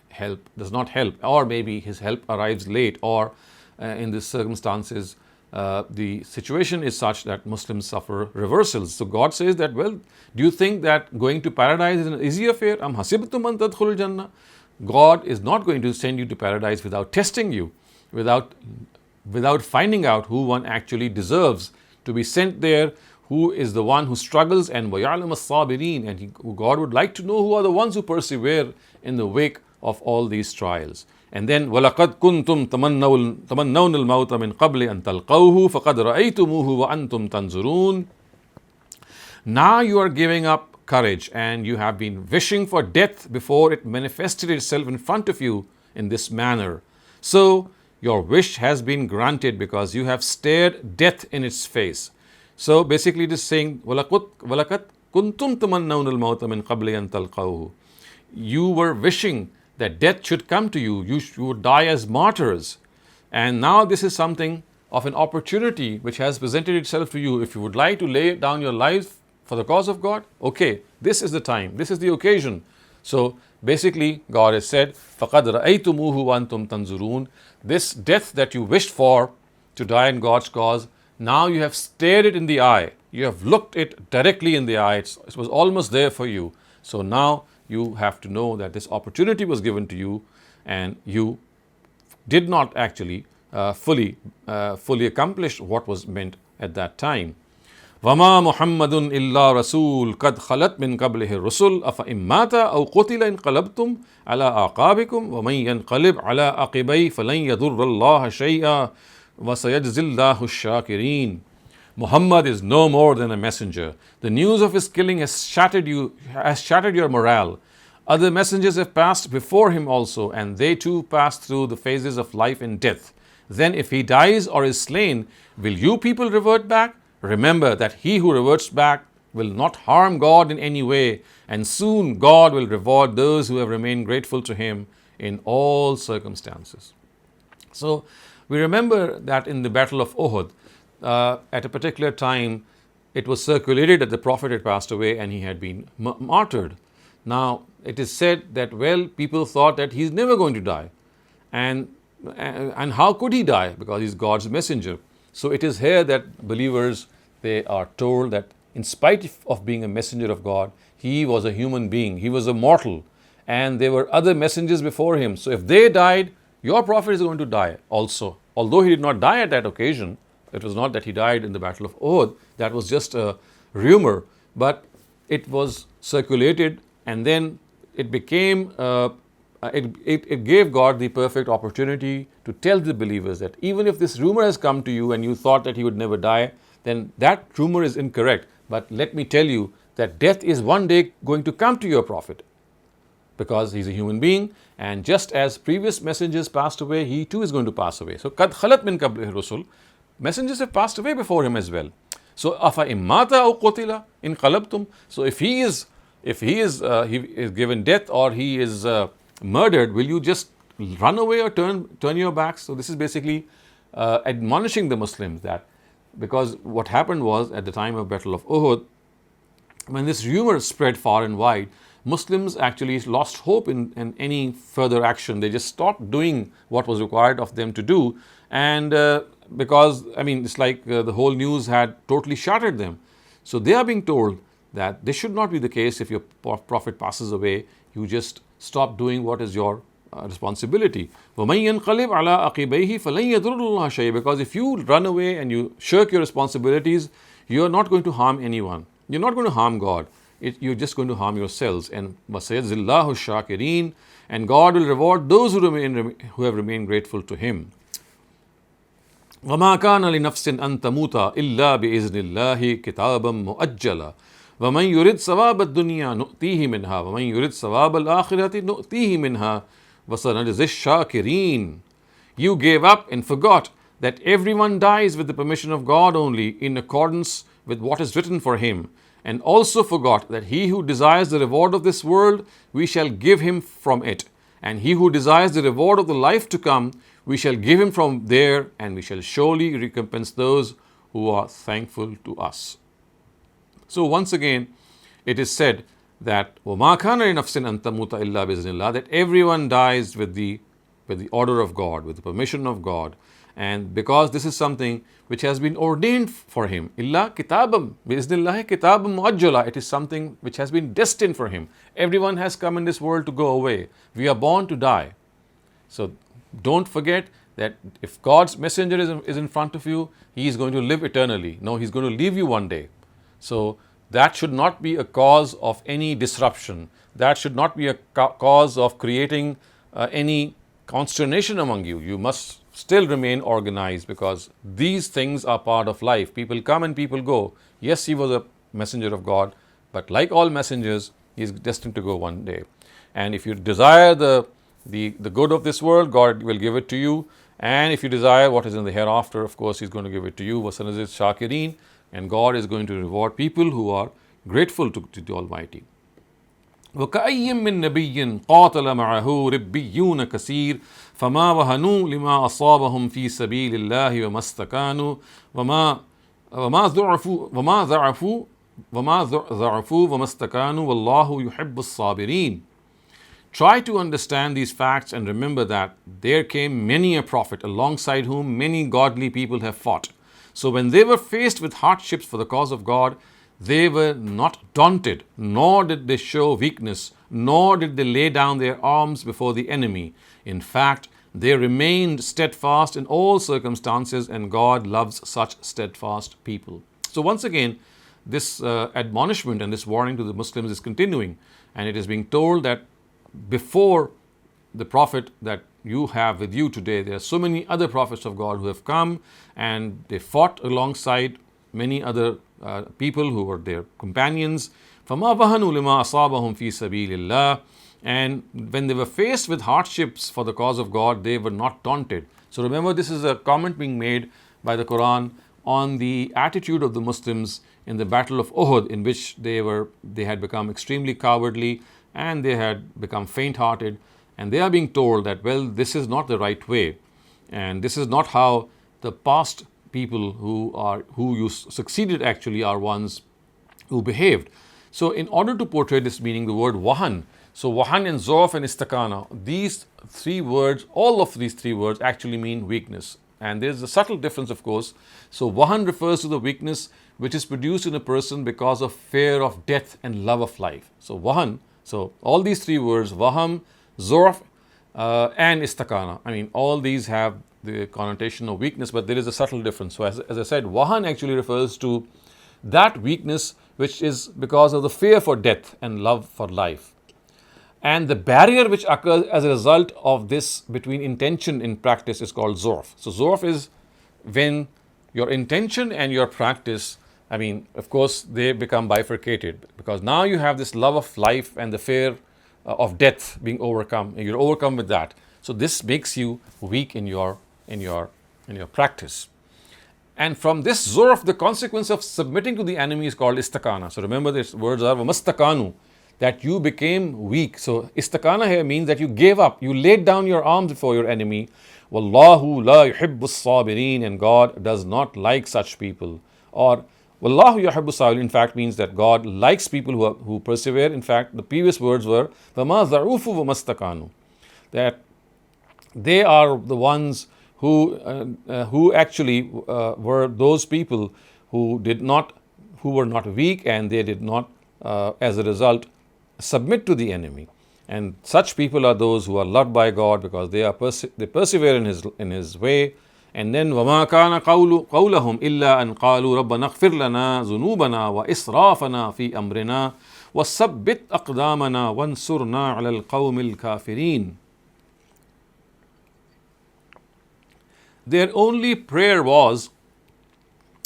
does not help, or maybe His help arrives late, or in these circumstances the situation is such that Muslims suffer reversals. So God says that, well, do you think that going to paradise is an easy affair? Am hasibtum an tadkhulul jannah. God is not going to send you to paradise without testing you, without finding out who one actually deserves to be sent there, who is the one who struggles, and وَيَعْلَمَ الصَّابِرِينَ, and God would like to know who are the ones who persevere in the wake of all these trials. And then وَلَقَدْ كُنْتُمْ تَمَنَّوْنَ الْمَوْتَ مِنْ قَبْلِ أَنْ تَلْقَوْهُ فَقَدْ رَأَيْتُمُوهُ وَأَنْتُمْ تَنْظُرُونَ. Now you are giving up courage, and you have been wishing for death before it manifested itself in front of you in this manner. So your wish has been granted because you have stared death in its face. So basically it is saying, وَلَقَدْ كُنْتُمْ تَمَنَّوْنَ الْمَوْتَ مِنْ قَبْلِ أَنْ تَلْقَوْهُ. You were wishing that death should come to you. You would die as martyrs. And now this is something of an opportunity which has presented itself to you. If you would like to lay down your life for the cause of God, okay, this is the time, this is the occasion. So basically God has said, فَقَدْ رَأَيْتُمُوهُ وَأَنْتُمْ تَنْظُرُونَ. This death that you wished for to die in God's cause, now you have stared it in the eye. You have looked it directly in the eye. It was almost there for you. So now you have to know that this opportunity was given to you, and you did not actually fully accomplish what was meant at that time. وَمَا مُحَمَّدٌ إِلَّا رَسُولٌ قَدْ خَلَتْ مِنْ قَبْلِهِ الرُّسُلُ أَفَإِنْ مَاتَ أَوْ قُتِلَ انقلبتم عَلَىٰ أَعْقَابِكُمْ وَمَنْ يَنْقَلِبْ عَلَىٰ عَقِبَيْهِ فَلَنْ يَضُرَّ اللَّهَ شَيْئًا وَسَيَجْزِي اللَّهُ الشَّاكِرِينَ. Muhammad is no more than a messenger. The news of his killing has shattered your morale. Other messengers have passed before him also, and they too passed through the phases of life and death. Then if he dies or is slain, will you people revert back? Remember that he who reverts back will not harm God in any way, and soon God will reward those who have remained grateful to Him in all circumstances. So we remember that in the Battle of Uhud, at a particular time, it was circulated that the Prophet had passed away and he had been martyred. Now it is said that, well, people thought that he's never going to die, and how could he die? Because he's God's messenger. So it is here that believers, they are told that in spite of being a messenger of God, he was a human being, he was a mortal, and there were other messengers before him. So if they died, your prophet is going to die also. Although he did not die at that occasion, it was not that he died in the Battle of Uhud, that was just a rumor, but it was circulated, and then it became, it gave God the perfect opportunity to tell the believers that even if this rumor has come to you and you thought that he would never die, then that rumor is incorrect. But let me tell you that death is one day going to come to your prophet, because he's a human being, and just as previous messengers passed away, he too is going to pass away. So, qad khalat min qablihi rusul, messengers have passed away before him as well. So, afa immata aw qutila in qalabtum. So, if he is given death or he is murdered, will you just run away or turn your backs? So, this is basically admonishing the Muslims that, because what happened was at the time of Battle of Uhud, when this rumor spread far and wide, Muslims actually lost hope in any further action. They just stopped doing what was required of them to do, and because, I mean, it's like the whole news had totally shattered them. So they are being told that this should not be the case. If your prophet passes away, you just stop doing what is your responsibility. وَمَن يَنْقَلِبْ عَلَىٰ عَقِبَيْهِ فَلَن يَضُرَّ اللَّهَ شَيْئًا. Because if you run away and you shirk your responsibilities, you are not going to harm anyone. You're not going to harm God. You're just going to harm yourselves. And وَسَيَجْزِي اللَّهُ الشَّاكِرِينَ. And God will reward those who have remained grateful to Him. وَمَا كَانَ لِنَفْسٍ أَن تَمُوتَ إِلَّا بِإِذْنِ اللَّهِ كِتَابًا مُؤَجَّلًا وَمَن يُرِدْ ثَوَابَ الدُّنْيَا نُؤْتِيهِ مِنْهَا وَمَن يُرِدْ ثَوَابَ الْآخِرَةِ نُؤْتِيهِ مِنْهَا وَسَنَجْزِي الشَّاكِرِينَ. You gave up and forgot that everyone dies with the permission of God only, in accordance with what is written for him, and also forgot that he who desires the reward of this world, we shall give him from it, and he who desires the reward of the life to come, we shall give him from there, and we shall surely recompense those who are thankful to us. So once again, it is said that وَمَا كَانَ لِنَفْسٍ أَن تَمُوتَ إِلَّا بِإِذْنِ اللَّهِ, that everyone dies with the order of God, with the permission of God. And because this is something which has been ordained for him, إِلَّا كِتَابًا بِإِذْنِ اللَّهِ كِتَابًا مُؤَجَّلًا, it is something which has been destined for him. Everyone has come in this world to go away. We are born to die. So don't forget that if God's messenger is in front of you, he is going to live eternally. No, he's going to leave you one day. So that should not be a cause of any disruption. That should not be a cause of creating any consternation among you. You must still remain organized, because these things are part of life. People come and people go. Yes, he was a messenger of God, but like all messengers, he is destined to go one day. And if you desire the good of this world, God will give it to you. And if you desire what is in the hereafter, of course, He's going to give it to you. وَسَنَجْزِي الشَّاكِرِينَ. And God is going to reward people who are grateful to the Almighty. وَكَأَيٍّ مِّن نَبِيٍّ قَاتَلَ مَعَهُ رِبِّيُّونَ كَثِيرٌ فَمَا وَهَنُوا لِمَا أَصَابَهُمْ فِي سَبِيلِ اللَّهِ وَمَا اسْتَكَانُوا وَمَا ضَعُفُوا وَمَا اسْتَكَانُوا وَاللَّهُ يُحِبُّ الصَّابِرِينَ. Try to understand these facts and remember that there came many a prophet alongside whom many godly people have fought. So when they were faced with hardships for the cause of God, they were not daunted, nor did they show weakness, nor did they lay down their arms before the enemy. In fact, they remained steadfast in all circumstances, and God loves such steadfast people. So once again, this admonishment and this warning to the Muslims is continuing, and it is being told that before the prophet that you have with you today, there are so many other prophets of God who have come, and they fought alongside many other people who were their companions. فَمَا وَهَنُوا لِمَا أَصَابَهُمْ فِي سَبِيلِ اللَّهِ. And when they were faced with hardships for the cause of God, they were not daunted. So remember, this is a comment being made by the Quran on the attitude of the Muslims in the Battle of Uhud, in which they had become extremely cowardly and they had become faint-hearted, and they are being told that, well, this is not the right way, and this is not how the past people who you succeeded actually are ones who behaved. So in order to portray this meaning, the word wahan, so wahan and zof and istakana, these three words, all of these three words actually mean weakness. And there's a subtle difference, of course. So wahan refers to the weakness which is produced in a person because of fear of death and love of life. So wahan, So all these three words, waham, zorf, and istakana, I mean, all these have the connotation of weakness, but there is a subtle difference. So as I said, wahan actually refers to that weakness which is because of the fear for death and love for life. And the barrier which occurs as a result of this between intention and practice is called zorf. So zorf is when your intention and your practice, I mean, of course, they become bifurcated, because now you have this love of life and the fear of death being overcome, and you're overcome with that. So this makes you weak in your practice. And from this zorf, the consequence of submitting to the enemy is called istakana. So remember, these words are mastakanu, that you became weak. So istakana here means that you gave up, you laid down your arms before your enemy. Wallahu la yuhibbu sabirin, and God does not like such people. Or Wallahu yuhibbu sabirin, in fact, means that God likes people who persevere. In fact, the previous words were vama za'ufu wa mastakanu, that they are the ones who actually were those people who were not weak, and they did not, as a result, submit to the enemy. And such people are those who are loved by God, because they persevere in His way. And then وَمَا كَانَ قَوْلَهُمْ إِلَّا أَنْ قَالُوا رَبَّنَا اغْفِرْ لَنَا ذُنُوبَنَا وَإِسْرَافَنَا فِي أَمْرِنَا وَثَبِّتْ أَقْدَامَنَا وَانْصُرْنَا عَلَى الْقَوْمِ الْكَافِرِينَ. Their only prayer was,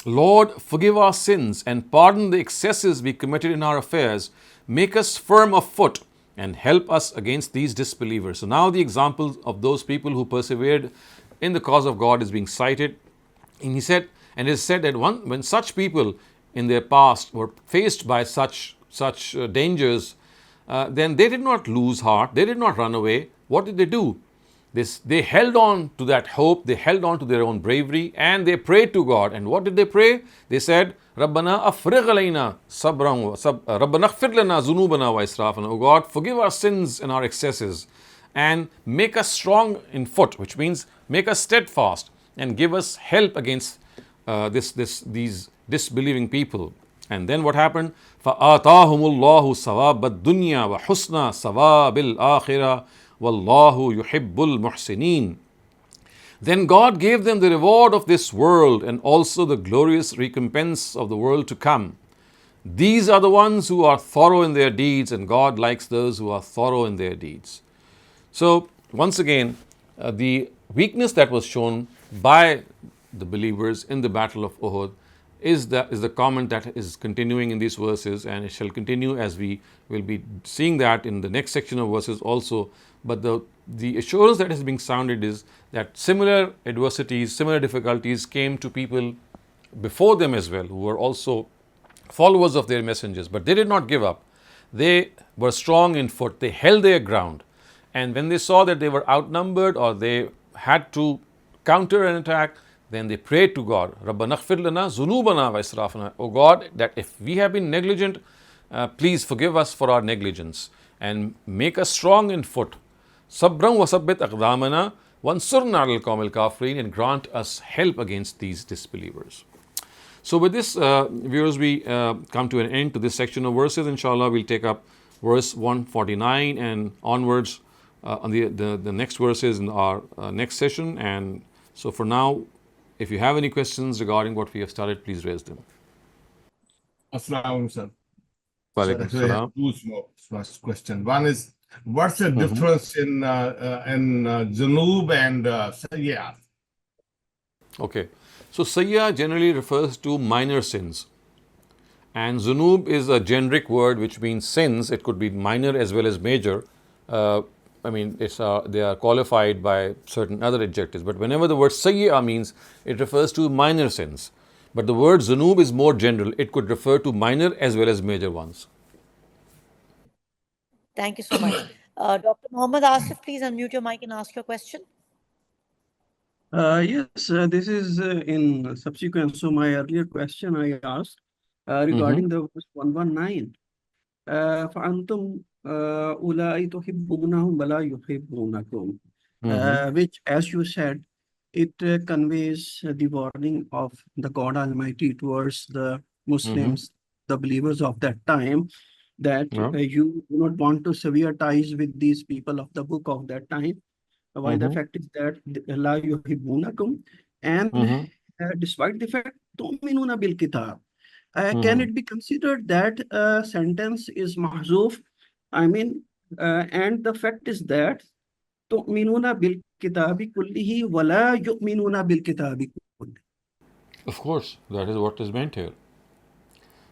Lord, forgive our sins and pardon the excesses we committed in our affairs. Make us firm of foot and help us against these disbelievers. So now the examples of those people who persevered in the cause of God is being cited. And it is said that when such people in their past were faced by such dangers, then they did not lose heart, they did not run away. What did they do? They held on to that hope, they held on to their own bravery, and they prayed to God. And what did they pray? They said, Rabbana afrigh alayna sabran, Rabbana ighfir lana zunubana wa israfana. Oh God, forgive our sins and our excesses, and make us strong in foot, which means make us steadfast, and give us help against these disbelieving people. And then what happened? فَآتَاهُمُ اللَّهُ ثَوَابَ الدُّنْيَا وَحُسْنَ ثَوَابِ الْآخِرَةِ وَاللَّهُ يُحِبُّ الْمُحْسِنِينَ. Then God gave them the reward of this world and also the glorious recompense of the world to come. These are the ones who are thorough in their deeds, and God likes those who are thorough in their deeds. So once again, the weakness that was shown by the believers in the Battle of Uhud is the comment that is continuing in these verses, and it shall continue as we will be seeing that in the next section of verses also. But the assurance that is being sounded is that similar adversities, similar difficulties came to people before them as well, who were also followers of their messengers, but they did not give up. They were strong in foot, they held their ground. And when they saw that they were outnumbered or they had to counter an attack, then they prayed to God, Rabbana ighfir lana zunubana wa israfana. Oh God, that if we have been negligent, please forgive us for our negligence and make us strong in foot. Sabran wa sabbit aqdamana wansurna alal qawmil kafirin, and grant us help against these disbelievers. So with this, viewers, we come to an end to this section of verses. Inshallah, we'll take up verse 149 and onwards on the next verses in our next session. And so for now, if you have any questions regarding what we have started, please raise them. Assalamu alaikum. Walaikum So I have salam. two small first question. One is, what's the difference in Junub and Sayyah? Okay. So Sayya generally refers to minor sins, and Zunub is a generic word which means sins. It could be minor as well as major. I mean, they are qualified by certain other adjectives. But whenever the word Sayya means, it refers to minor sins. But the word Zunub is more general. It could refer to minor as well as major ones. Thank you so much. Dr. Muhammad Asif, please unmute your mic and ask your question. Yes, this is in subsequence. So my earlier question I asked regarding the verse 119. فَأَنْتُمْ أُولَٰئِ تُحِبُّونَهُمْ وَلَا يُحِبُّونَكُمْ, which, as you said, it conveys the warning of the God Almighty towards the Muslims, the believers of that time, that Yeah. you do not want to sever ties with these people of the book of that time. While the Mhm. fact is that la yuhibbunakum, and Mhm. despite the fact tu'minuna bil kitab, can Mhm. it be considered that a sentence is mahzuf? I mean, and the fact is that tu'minuna bil kitabi kullihi wa la yu'minuna bil kitabi kullihi. Of course, that is what is meant here.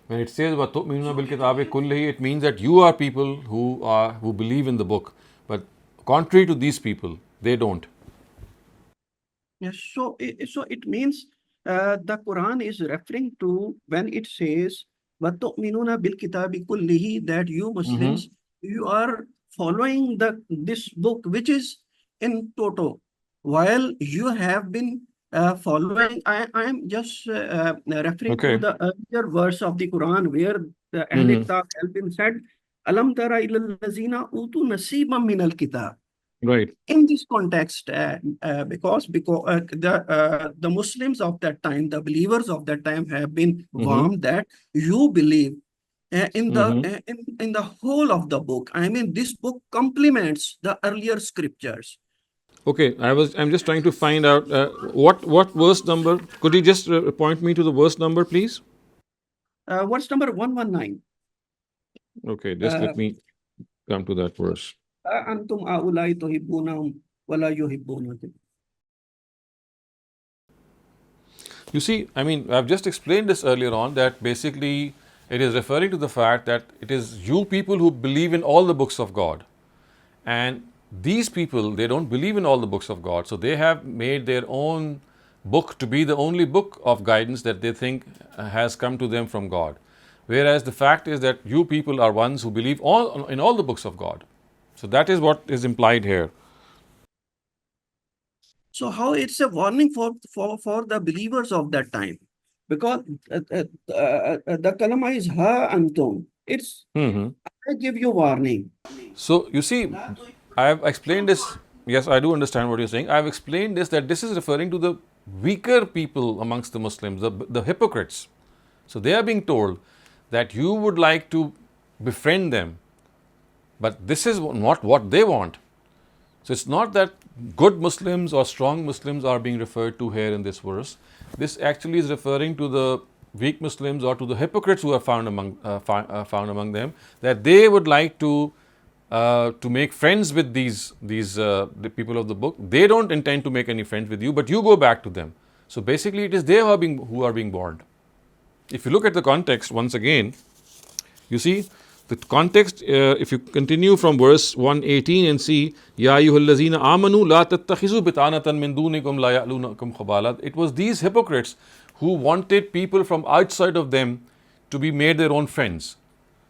When it says وَتُؤْمِنُونَ بِالْكِتَابِ كُلِّهِ, it means that you are people who believe in the book. But contrary to these people, they don't. Yes, so it means the Quran is referring to when it says وَتُؤْمِنُونَ بِالْكِتَابِ كُلِّهِ, that you Mhm. Muslims, you are following this book which is in toto, while you have been following. I am just referring to Okay. the earlier verse of the Quran where the Ahl Mhm. Kitab has been said, Alam tara ila allazina utu nasiban min al-kitab. Right. In this context, because the Muslims of that time, the believers of that time, have been Mhm. warned that you believe Mhm. in the whole of the book. I mean, this book complements the earlier scriptures. Okay. I'm just trying to find out what verse number. Could you just point me to the verse number, please? Verse number 119. Okay. Just let me come to that verse. Antum aulai tuhibbunahum wala yuhibbunakum. You see, I mean, I've just explained this earlier on that basically it is referring to the fact that it is you people who believe in all the books of God. And these people, they don't believe in all the books of God. So they have made their own book to be the only book of guidance that they think has come to them from God. Whereas the fact is that you people are ones who believe in all the books of God. So that is what is implied here. So how it's a warning for the believers of that time, because the kalama is ha antum. It's Mhm. I give you warning. So you see, I have explained this. Yes, I do understand what you're saying. I have explained this that this is referring to the weaker people amongst the Muslims, the hypocrites. So they are being told that you would like to befriend them, but this is not what they want. So it's not that good Muslims or strong Muslims are being referred to here in this verse. This actually is referring to the weak Muslims or to the hypocrites who are found among them, that they would like to make friends with the people of the book. They don't intend to make any friends with you, but you go back to them. So basically, it is they who are being warned. If you look at the context once again, you see the context. If you continue from verse 118 and see, Ya ayyuhallazina amanu la tattakhizu bitanatan min dunikum la ya'lunakum khabala. It was these hypocrites who wanted people from outside of them to be made their own friends.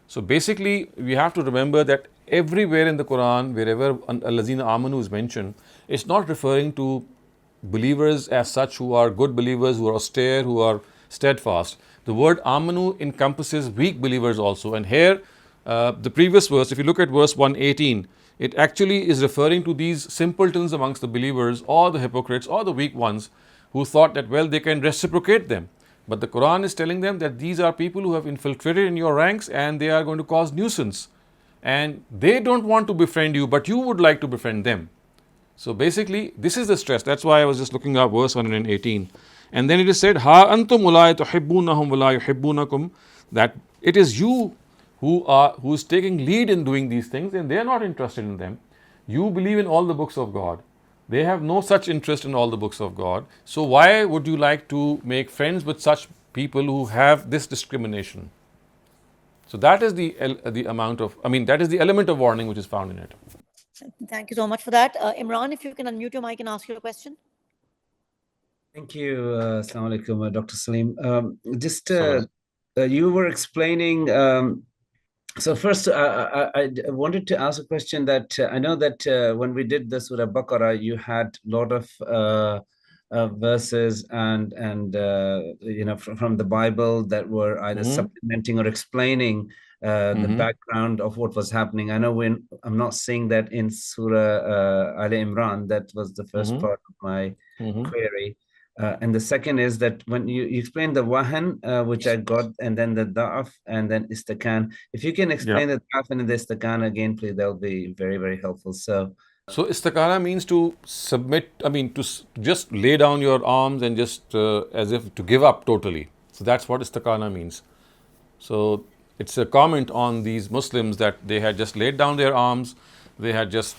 So basically, we have to remember that everywhere in the Quran, wherever allazina amanu is mentioned, it's not referring to believers as such who are good believers, who are austere, who are steadfast. The word amanu encompasses weak believers also. And here, the previous verse, if you look at verse 118, it actually is referring to these simpletons amongst the believers, or the hypocrites, or the weak ones, who thought that, well, they can reciprocate them. But the Quran is telling them that these are people who have infiltrated in your ranks and they are going to cause nuisance. And they don't want to befriend you, but you would like to befriend them. So basically, this is the stress. That's why I was just looking up verse 118. And then it is said, Ha antum ulai tuhibbunahum wa la yuhibbunakum, that it is you who is taking lead in doing these things, and they are not interested in them. You believe in all the books of God. They have no such interest in all the books of God. So why would you like to make friends with such people who have this discrimination? So that is the that is the element of warning which is found in it. Thank you so much for that. Imran, if you can unmute your mic and ask your question. Thank you. Assalamu alaikum, Dr. Salim. Salam. You were explaining. So first, I wanted to ask a question that I know that when we did the Surah Baqarah, you had a lot of verses and from the Bible that were either supplementing or explaining the background of what was happening. I know I'm not saying that in Surah Al Imran. That was the first part of my query. And the second is that when you explain the wahan, which I got, and then the da'af, and then istakan. If you can explain the da'af and the istakan again, please, that will be very, very helpful. So istakana means to submit, just lay down your arms and just as if to give up totally. So that's what istakana means. So it's a comment on these Muslims that they had just laid down their arms. They had just,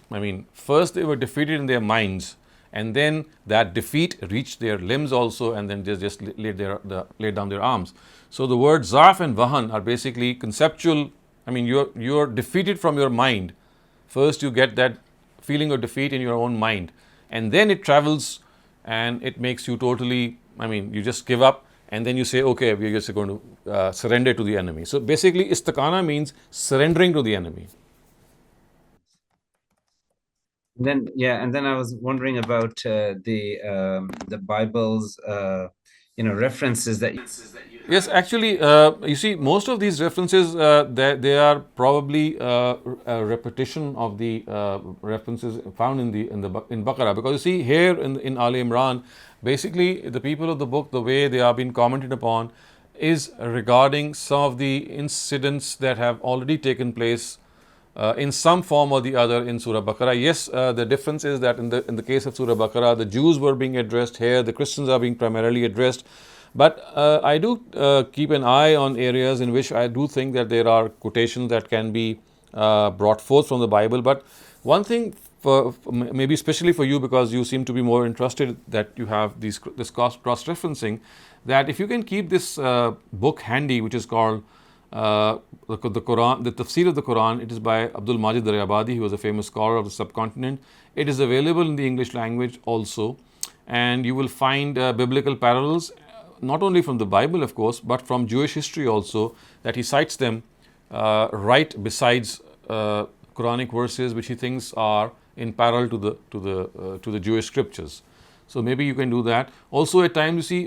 first they were defeated in their minds, and then that defeat reached their limbs also, and then just laid down their arms. So the words zaf and wahan are basically conceptual. You're defeated from your mind. First you get that feeling of defeat in your own mind, and then it travels and it makes you totally, you just give up, and then you say, okay, we're just going to surrender to the enemy. So basically istakana means surrendering to the enemy. then, and then I was wondering about the Bible's references that you Yes, actually, you see, most of these references, they are probably a repetition of the references found in Baqarah. Because you see, here in Ali Imran, basically the people of the book, the way they are being commented upon, is regarding some of the incidents that have already taken place in some form or the other in Surah Baqarah. Yes, the difference is that in the case of Surah Baqarah, the Jews were being addressed. Here, the Christians are being primarily addressed. But I do keep an eye on areas in which I do think that there are quotations that can be brought forth from the Bible. But one thing, maybe especially for you, because you seem to be more interested that you have this cross-referencing, that if you can keep this book handy, which is called the Quran, the Tafsir of the Quran. It is by Abdul Majid Daryabadi. He was a famous scholar of the subcontinent. It is available in the English language also, and you will find biblical parallels, not only from the Bible, of course, but from Jewish history also, that he cites them right besides Quranic verses, which he thinks are in parallel to the Jewish scriptures. So maybe you can do that. Also, at times, you see,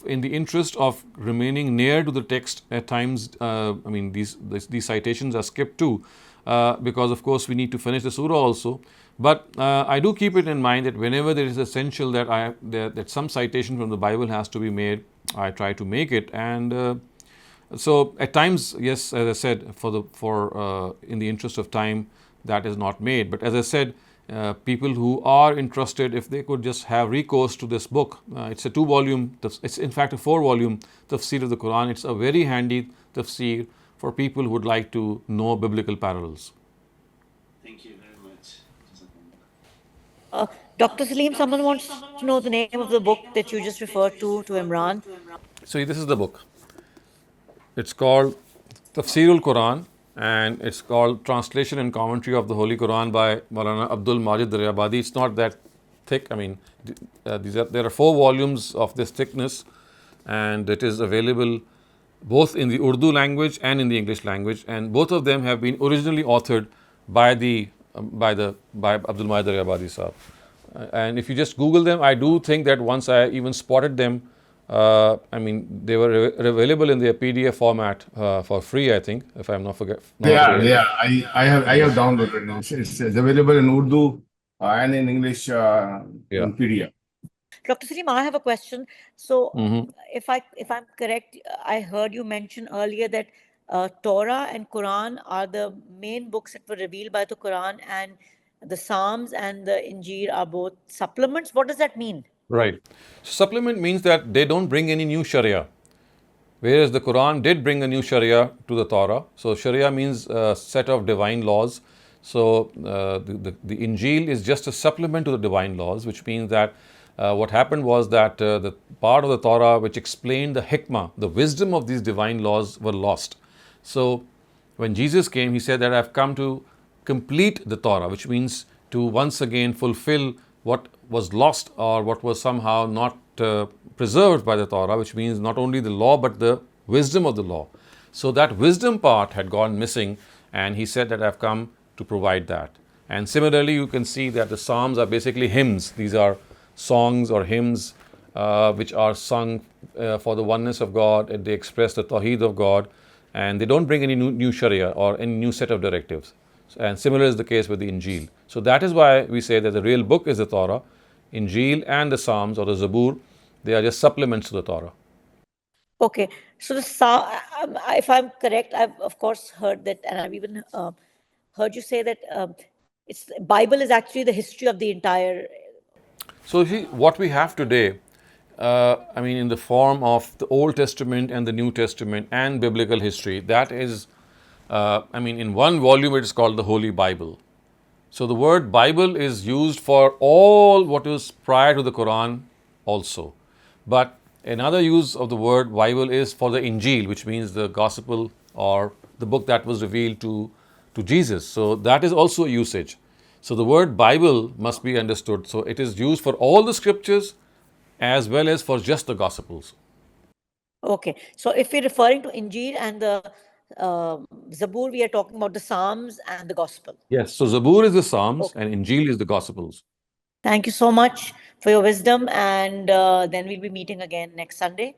in the interest of remaining near to the text, at times, these citations are skipped too, because of course we need to finish the surah also. But I do keep it in mind that whenever there is essential that some citation from the Bible has to be made, I try to make it. And so at times, yes, as I said, in the interest of time, that is not made. But as I said, people who are interested, if they could just have recourse to this book, it's a 2-volume, it's in fact a 4-volume tafsir of the Quran. It's a very handy tafsir for people who would like to know biblical parallels. Thank you very much. Dr. Salim, someone wants to know the name of the book that you just referred to Imran. So this is the book. It's called Tafsirul Quran, and it's called Translation and Commentary of the Holy Quran by Maulana Abdul Majid Daryabadi. It's not that thick. There are 4 volumes of this thickness, and it is available both in the Urdu language and in the English language, and both of them have been originally authored by Abdul Majid Daryabadi Sahab. And if you just Google them, I do think that once I even spotted them, they were available in their PDF format for free, I think, if I'm not forget. I have downloaded it. It's available in Urdu and in English in PDF. Dr. Salim, I have a question. So, if I'm correct, I heard you mention earlier that Torah and Quran are the main books that were revealed by the Quran, and the Psalms and the Injil are both supplements. What does that mean? Right. Supplement means that they don't bring any new Sharia, whereas the Quran did bring a new Sharia to the Torah. So Sharia means a set of divine laws. So the Injil is just a supplement to the divine laws, which means that what happened was that the part of the Torah which explained the hikmah, the wisdom of these divine laws, were lost. So when Jesus came, he said that I've come to complete the Torah, which means to once again fulfill what was lost or what was somehow not preserved by the Torah, which means not only the law but the wisdom of the law. So that wisdom part had gone missing, and he said that I've come to provide that. And similarly, you can see that the Psalms are basically hymns. These are songs or hymns which are sung for the oneness of God, and they express the Tawheed of God, and they don't bring any new Sharia or any new set of directives. And similar is the case with the Injil. So that is why we say that the real book is the Torah, Injil and the Psalms or the Zabur They are just supplements to the Torah. Okay, so if I'm correct, I've of course heard that, and I've even heard you say that it's Bible is actually the history of the entire. So, see, what we have today, I mean, in the form of the Old Testament and the New Testament and biblical history, that is, I mean, in one volume it is called the Holy Bible. So, the word Bible is used for all what is prior to the Quran also. But another use of the word Bible is for the Injil, which means the gospel or the book that was revealed to Jesus. So, that is also a usage. So, the word Bible must be understood. So, it is used for all the scriptures as well as for just the gospels. Okay, so if we're referring to Injil and the Zabur, we are talking about the Psalms and the Gospel. Yes, so Zabur is the Psalms and Injil is the gospels. Thank you so much for your wisdom, and then we'll be meeting again next Sunday.